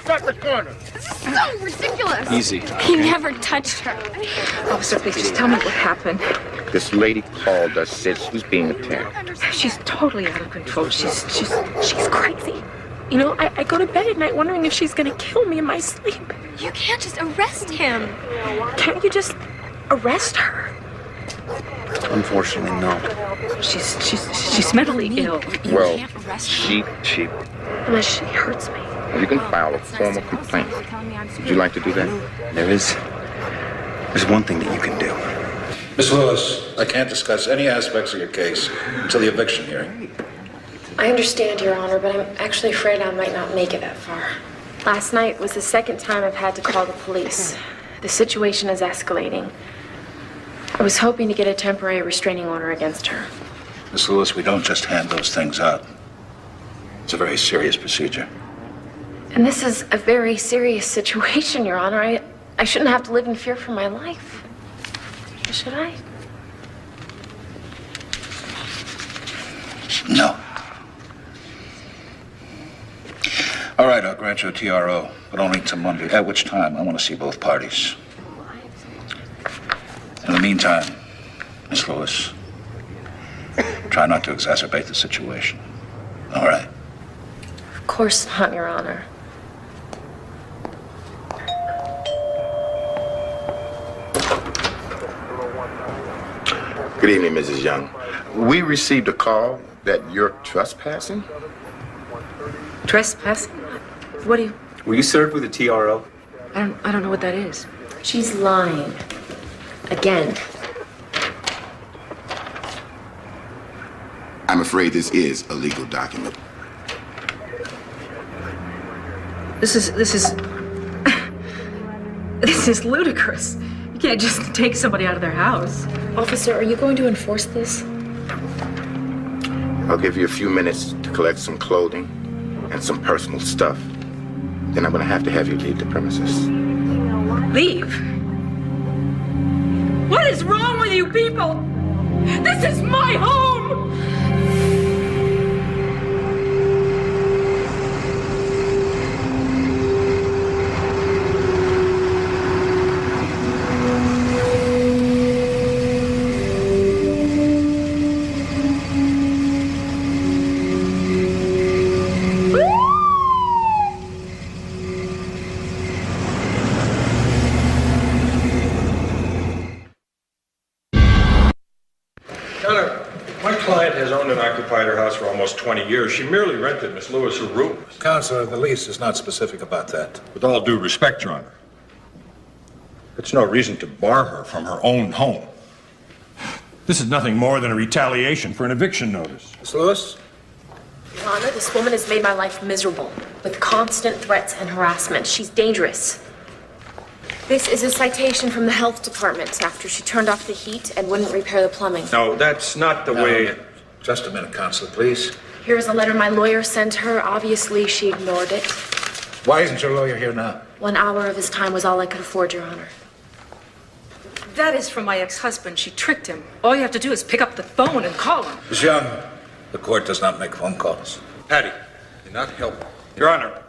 Stop the corner. so ridiculous. Easy. He never touched her. Officer, please just tell me what happened. This lady called us, said she was being attacked. She's totally out of control. She's crazy. You know, I go to bed at night wondering if she's gonna kill me in my sleep. You can't just arrest him. Can't you just arrest her? Unfortunately, no. She's mentally ill. Well, she... Unless she hurts me. You can file a formal complaint. Would you like to do that? There's one thing that you can do. Miss Lewis, I can't discuss any aspects of your case until the eviction hearing. I understand, Your Honor, but I'm actually afraid I might not make it that far. Last night was the second time I've had to call the police. The situation is escalating. I was hoping to get a temporary restraining order against her. Miss Lewis, we don't just hand those things out. It's a very serious procedure. And this is a very serious situation, Your Honor. I shouldn't have to live in fear for my life. Should I? No. All right, I'll grant you a TRO, but only until Monday, at which time I want to see both parties. In the meantime, Miss Lewis, try not to exacerbate the situation. All right? Of course not, Your Honor. Good evening, Mrs. Young. We received a call that you're trespassing? Trespassing? What do you... Were you served with a TRO? I don't know what that is. She's lying. Again. I'm afraid this is a legal document. This is this is ludicrous. You can't just take somebody out of their house. Officer, are you going to enforce this? I'll give you a few minutes to collect some clothing and some personal stuff. Then I'm going to have you leave the premises. Leave? What is wrong with you people? This is my home! Occupied her house for almost 20 years. She merely rented Miss Lewis her room. Counselor, the lease is not specific about that. With all due respect, Your Honor, it's no reason to bar her from her own home. This is nothing more than a retaliation for an eviction notice. Miss Lewis? Your Honor, this woman has made my life miserable with constant threats and harassment. She's dangerous. This is a citation from the health department after she turned off the heat and wouldn't repair the plumbing. No, that's not the way... Just a minute, Counselor, please. Here's a letter my lawyer sent her. Obviously, she ignored it. Why isn't your lawyer here now? 1 hour of his time was all I could afford, Your Honor. That is from my ex-husband. She tricked him. All you have to do is pick up the phone and call him. Miss Young, the court does not make phone calls. Patty, you're not helping. Your Honor,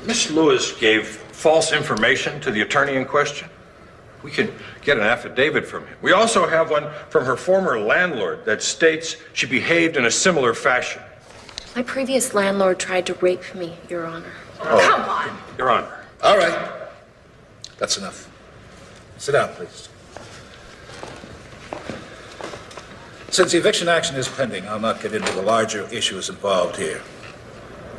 Miss Lewis gave false information to the attorney in question. We can get an affidavit from him. We also have one from her former landlord that states she behaved in a similar fashion. My previous landlord tried to rape me, Your Honor. Oh. Come on! Your Honor. All right. That's enough. Sit down, please. Since the eviction action is pending, I'll not get into the larger issues involved here.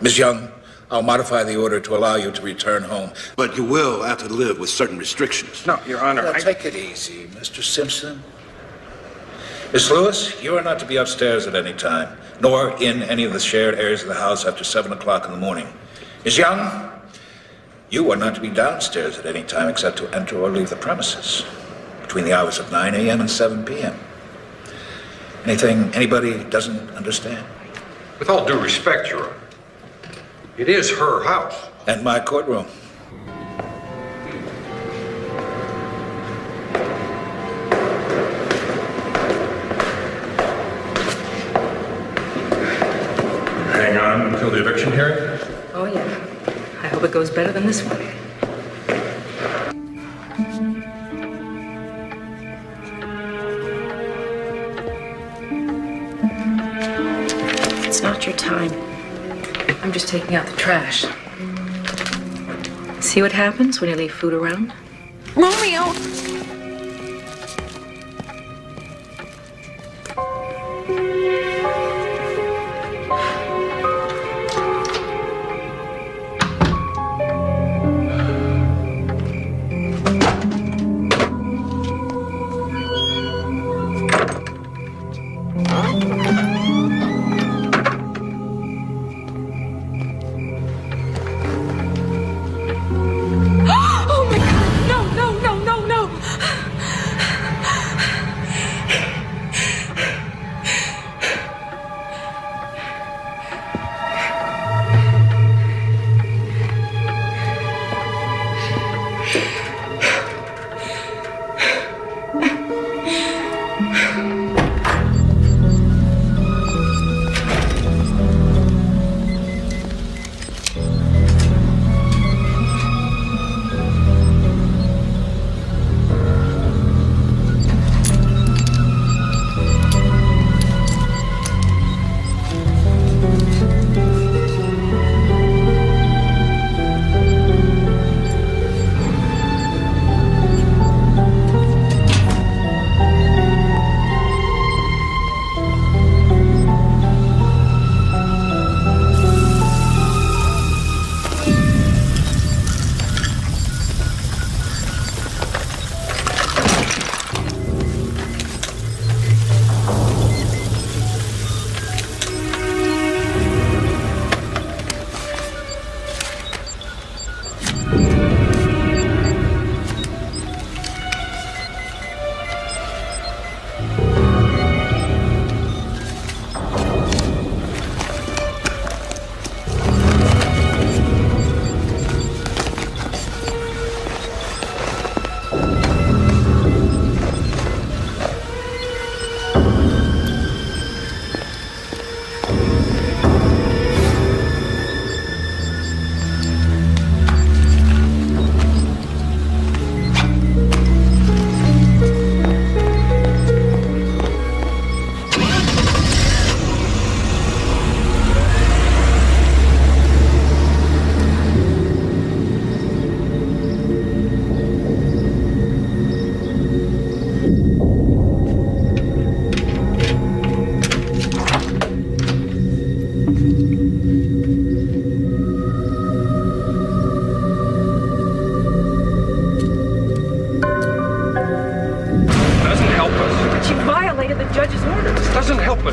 Ms. Young, I'll modify the order to allow you to return home. But you will have to live with certain restrictions. No, Your Honor. Now, take it easy, Mr. Simpson. Miss Lewis, you are not to be upstairs at any time, nor in any of the shared areas of the house after 7 o'clock in the morning. Ms. Young, you are not to be downstairs at any time except to enter or leave the premises between the hours of 9 a.m. and 7 p.m. Anything anybody doesn't understand? With all due respect, Your Honor, it is her house. And my courtroom. Hang on until the eviction hearing? Oh, yeah. I hope it goes better than this one. Not your time. I'm just taking out the trash. See what happens when you leave food around? Romeo!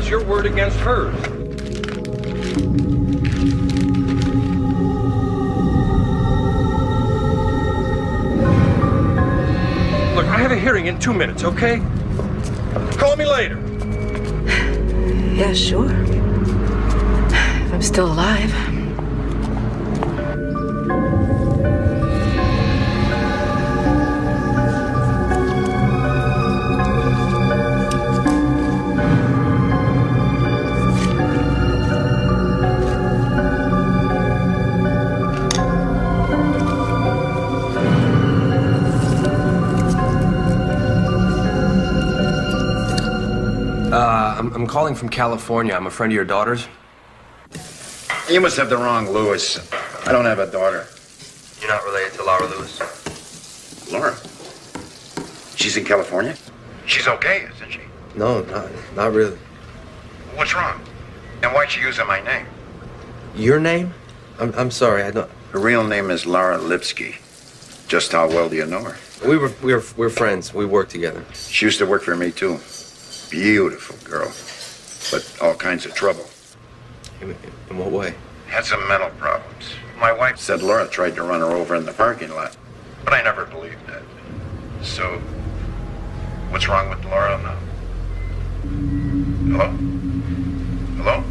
Your word against hers. Look, I have a hearing in 2 minutes, okay? Call me later. Yeah, sure. If I'm still alive. I'm calling from California. I'm a friend of your daughter's. You must have the wrong Lewis. I don't have a daughter. You're not related to Laura Lewis? Laura? She's in California? She's okay, isn't she? No, not really. What's wrong? And why'd she using my name? Your name? I'm sorry, I don't... Her real name is Laura Lipsky. Just how well do you know her? We're friends. We work together. She used to work for me, too. Beautiful girl, but all kinds of trouble. In what way? Had some mental problems. My wife said Laura tried to run her over in the parking lot, but I never believed that. So, what's wrong with Laura now? Hello? Hello?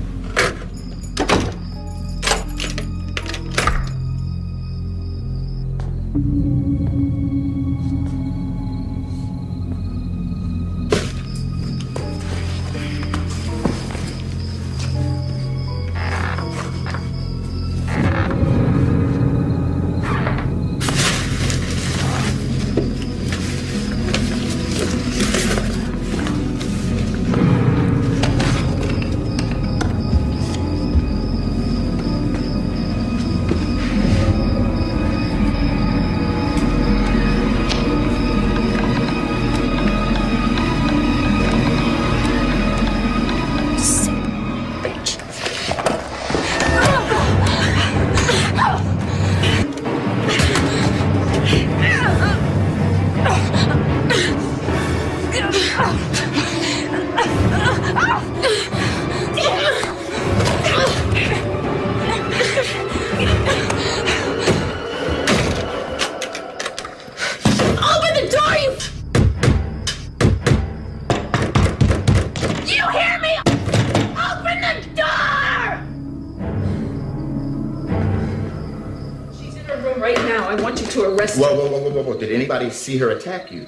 now. I want you to arrest her. Whoa. Did anybody see her attack you?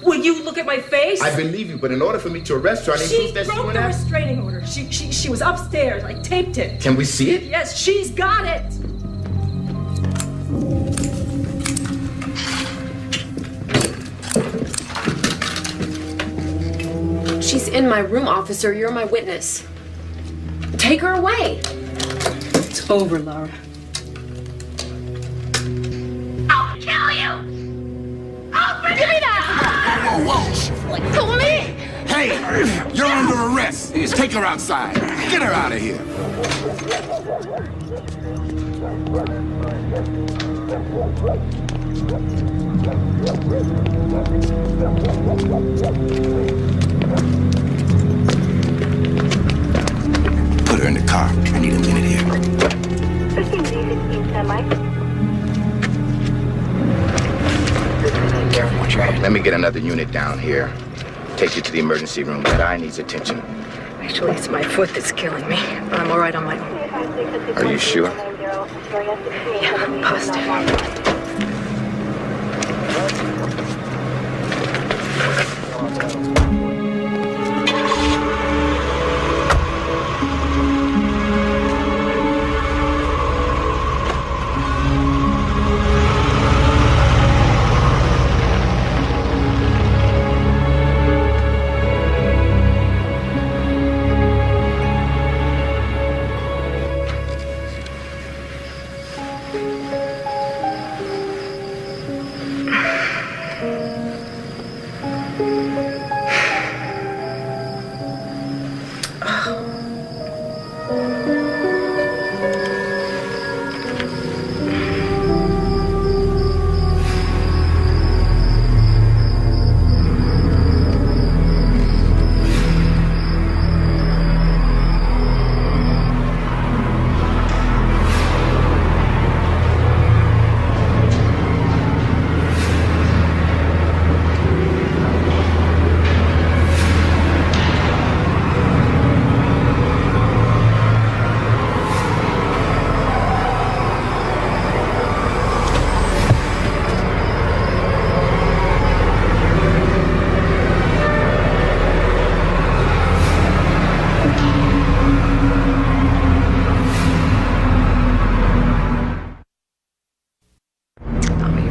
Will you look at my face? I believe you, but in order for me to arrest her, I need She proof that she broke went the out. restraining order. She was upstairs. I taped it. Can we see it? Yes, she's got it. She's in my room, officer. You're my witness. Take her away. It's over, Laura. I'll kill you! Give me that! Whoa. Let go of me! Hey, you're under arrest. Take her outside. Get her out of here. Put her in the car. I need a minute here. Let me get another unit down here. Take you to the emergency room. That eye needs attention. Actually, it's my foot that's killing me. But I'm all right on my own. Are you sure? Yeah, I'm positive.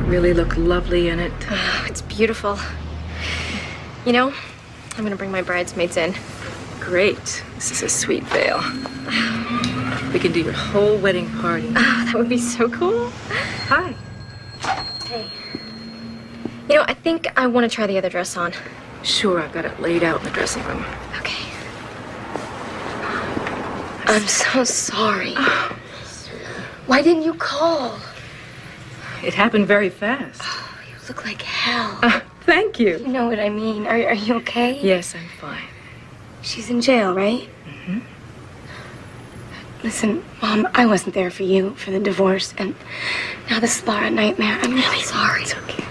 Really look lovely in it. Oh, it's beautiful. You know, I'm gonna bring my bridesmaids in. Great. This is a sweet veil. We can do your whole wedding party. Oh, that would be so cool. Hi. Hey. You know, I think I want to try the other dress on. Sure, I've got it laid out in the dressing room. Okay. I'm so sorry. Why didn't you call? It happened very fast. Oh, you look like hell. Thank you. You know what I mean. Are you okay? Yes, I'm fine. She's in jail, right? Mm-hmm. Listen, Mom, I wasn't there for you, for the divorce, and now this is Laura nightmare. I'm really sorry. It's okay.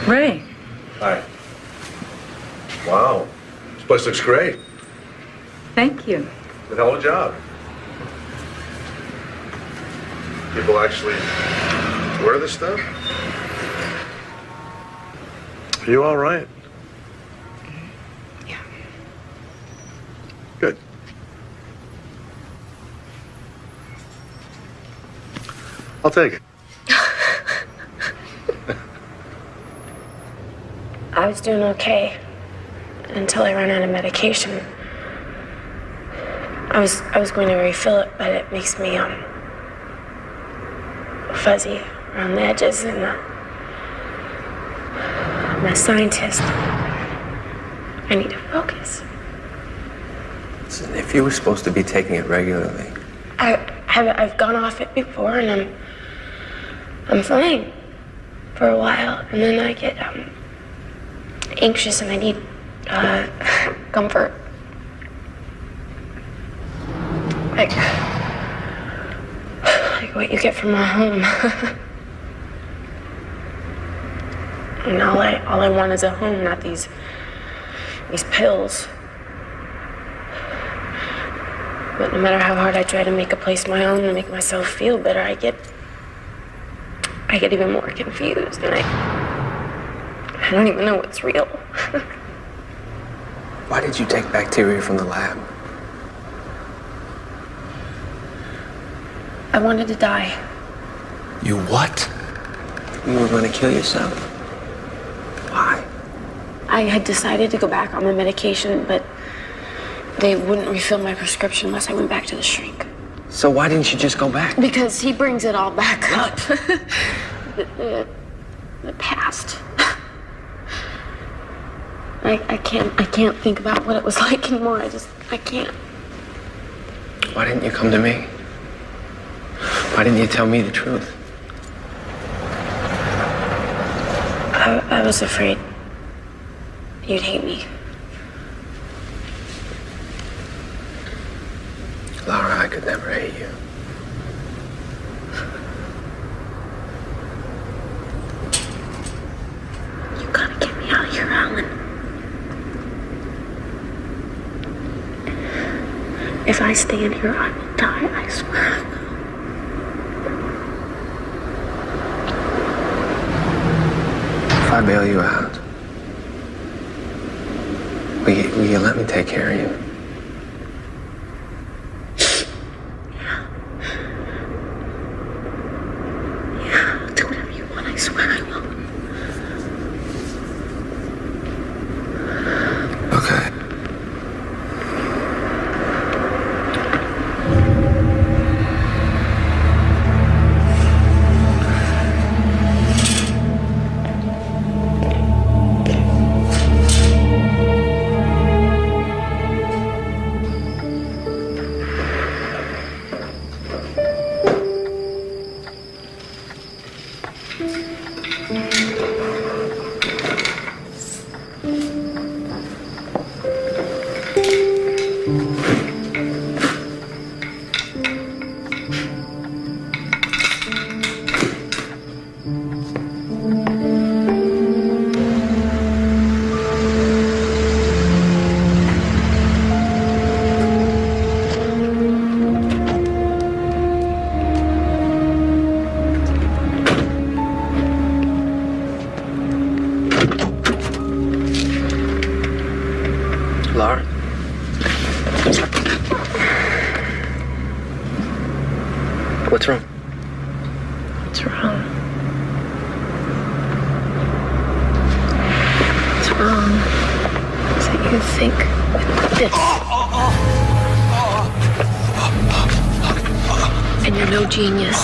Ray. Hi. Wow. This place looks great. Thank you. Good hell of a job. People actually wear this stuff? Are you all right? Yeah. Good. I'll take it. I was doing okay until I ran out of medication. I was going to refill it, but it makes me fuzzy around the edges, and I'm a scientist. I need to focus. Listen, if you were supposed to be taking it regularly. I've gone off it before, and I'm fine for a while, and then I get anxious, and I need comfort. Like what you get from a home. And all I want is a home, not these pills. But no matter how hard I try to make a place my own and make myself feel better, I get even more confused, and I don't even know what's real. Why did you take bacteria from the lab? I wanted to die. You what? You were going to kill yourself? Why? I had decided to go back on the medication, but they wouldn't refill my prescription unless I went back to the shrink. So why didn't you just go back? Because he brings it all back up. the past. I can't think about what it was like anymore. I can't. Why didn't you come to me? Why didn't you tell me the truth? I was afraid you'd hate me. Laura, I could never hate you. You gotta get me out of here, Alan. If I stay in here, I will die. I swear I will. If I bail you out, will you let me take care of you? Yeah, I'll do whatever you want. I swear I will. Okay. Laura? What's wrong? What's wrong? What's wrong is that you think with this. And you're no genius.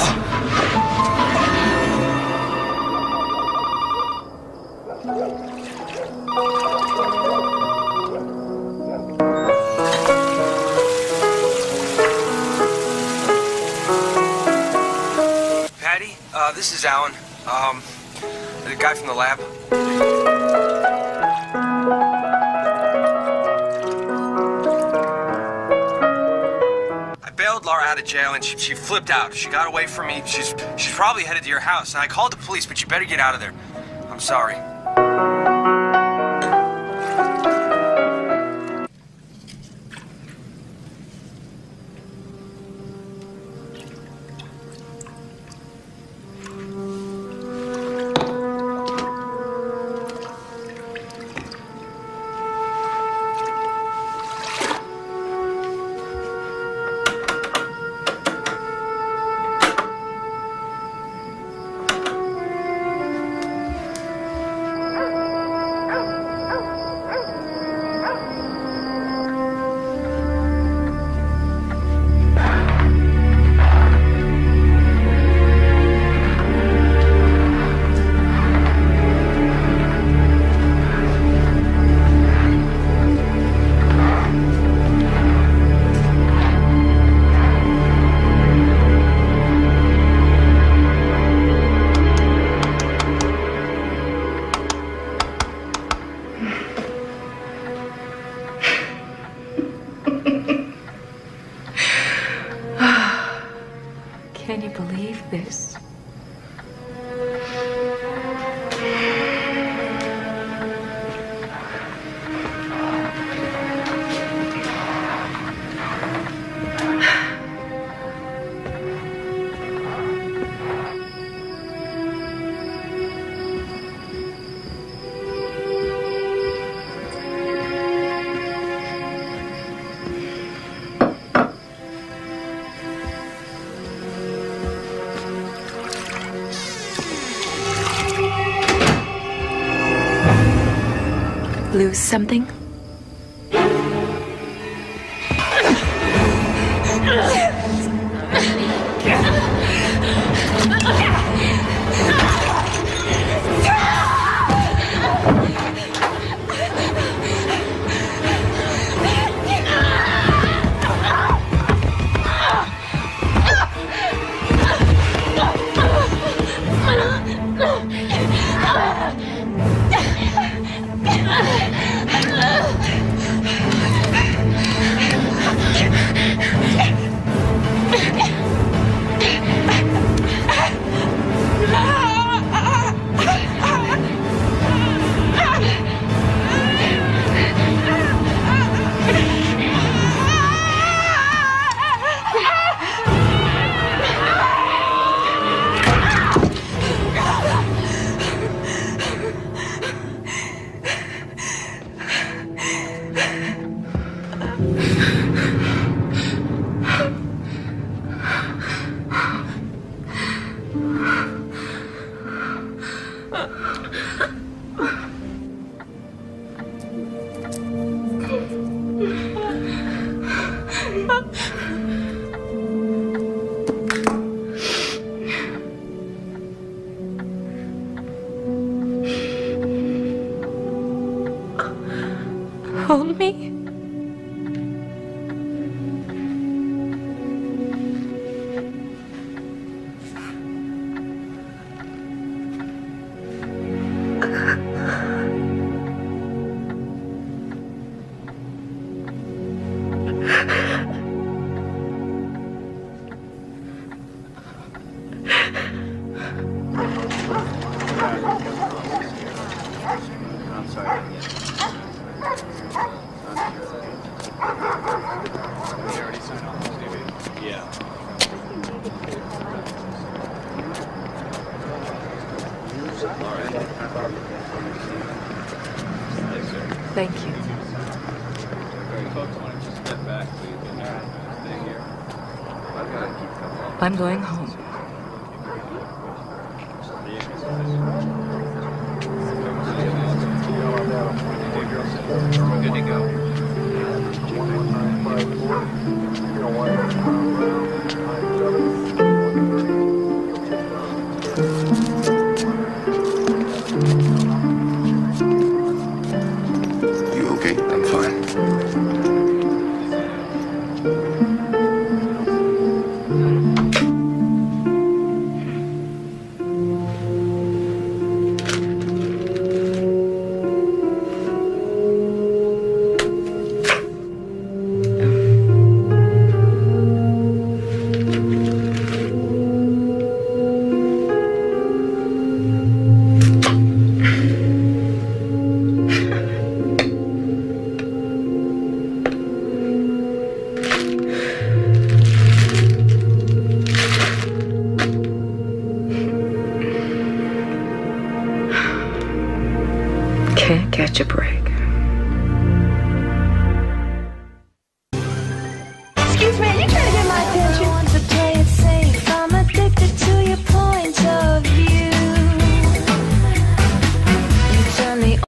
Patty, this is Alan. The guy from the lab. I bailed Laura out of jail and she flipped out. She got away from me. She's probably headed to your house. And I called the police, but you better get out of there. I'm sorry. Can you believe this? lose something? Hold me. Thank you. I'm going home.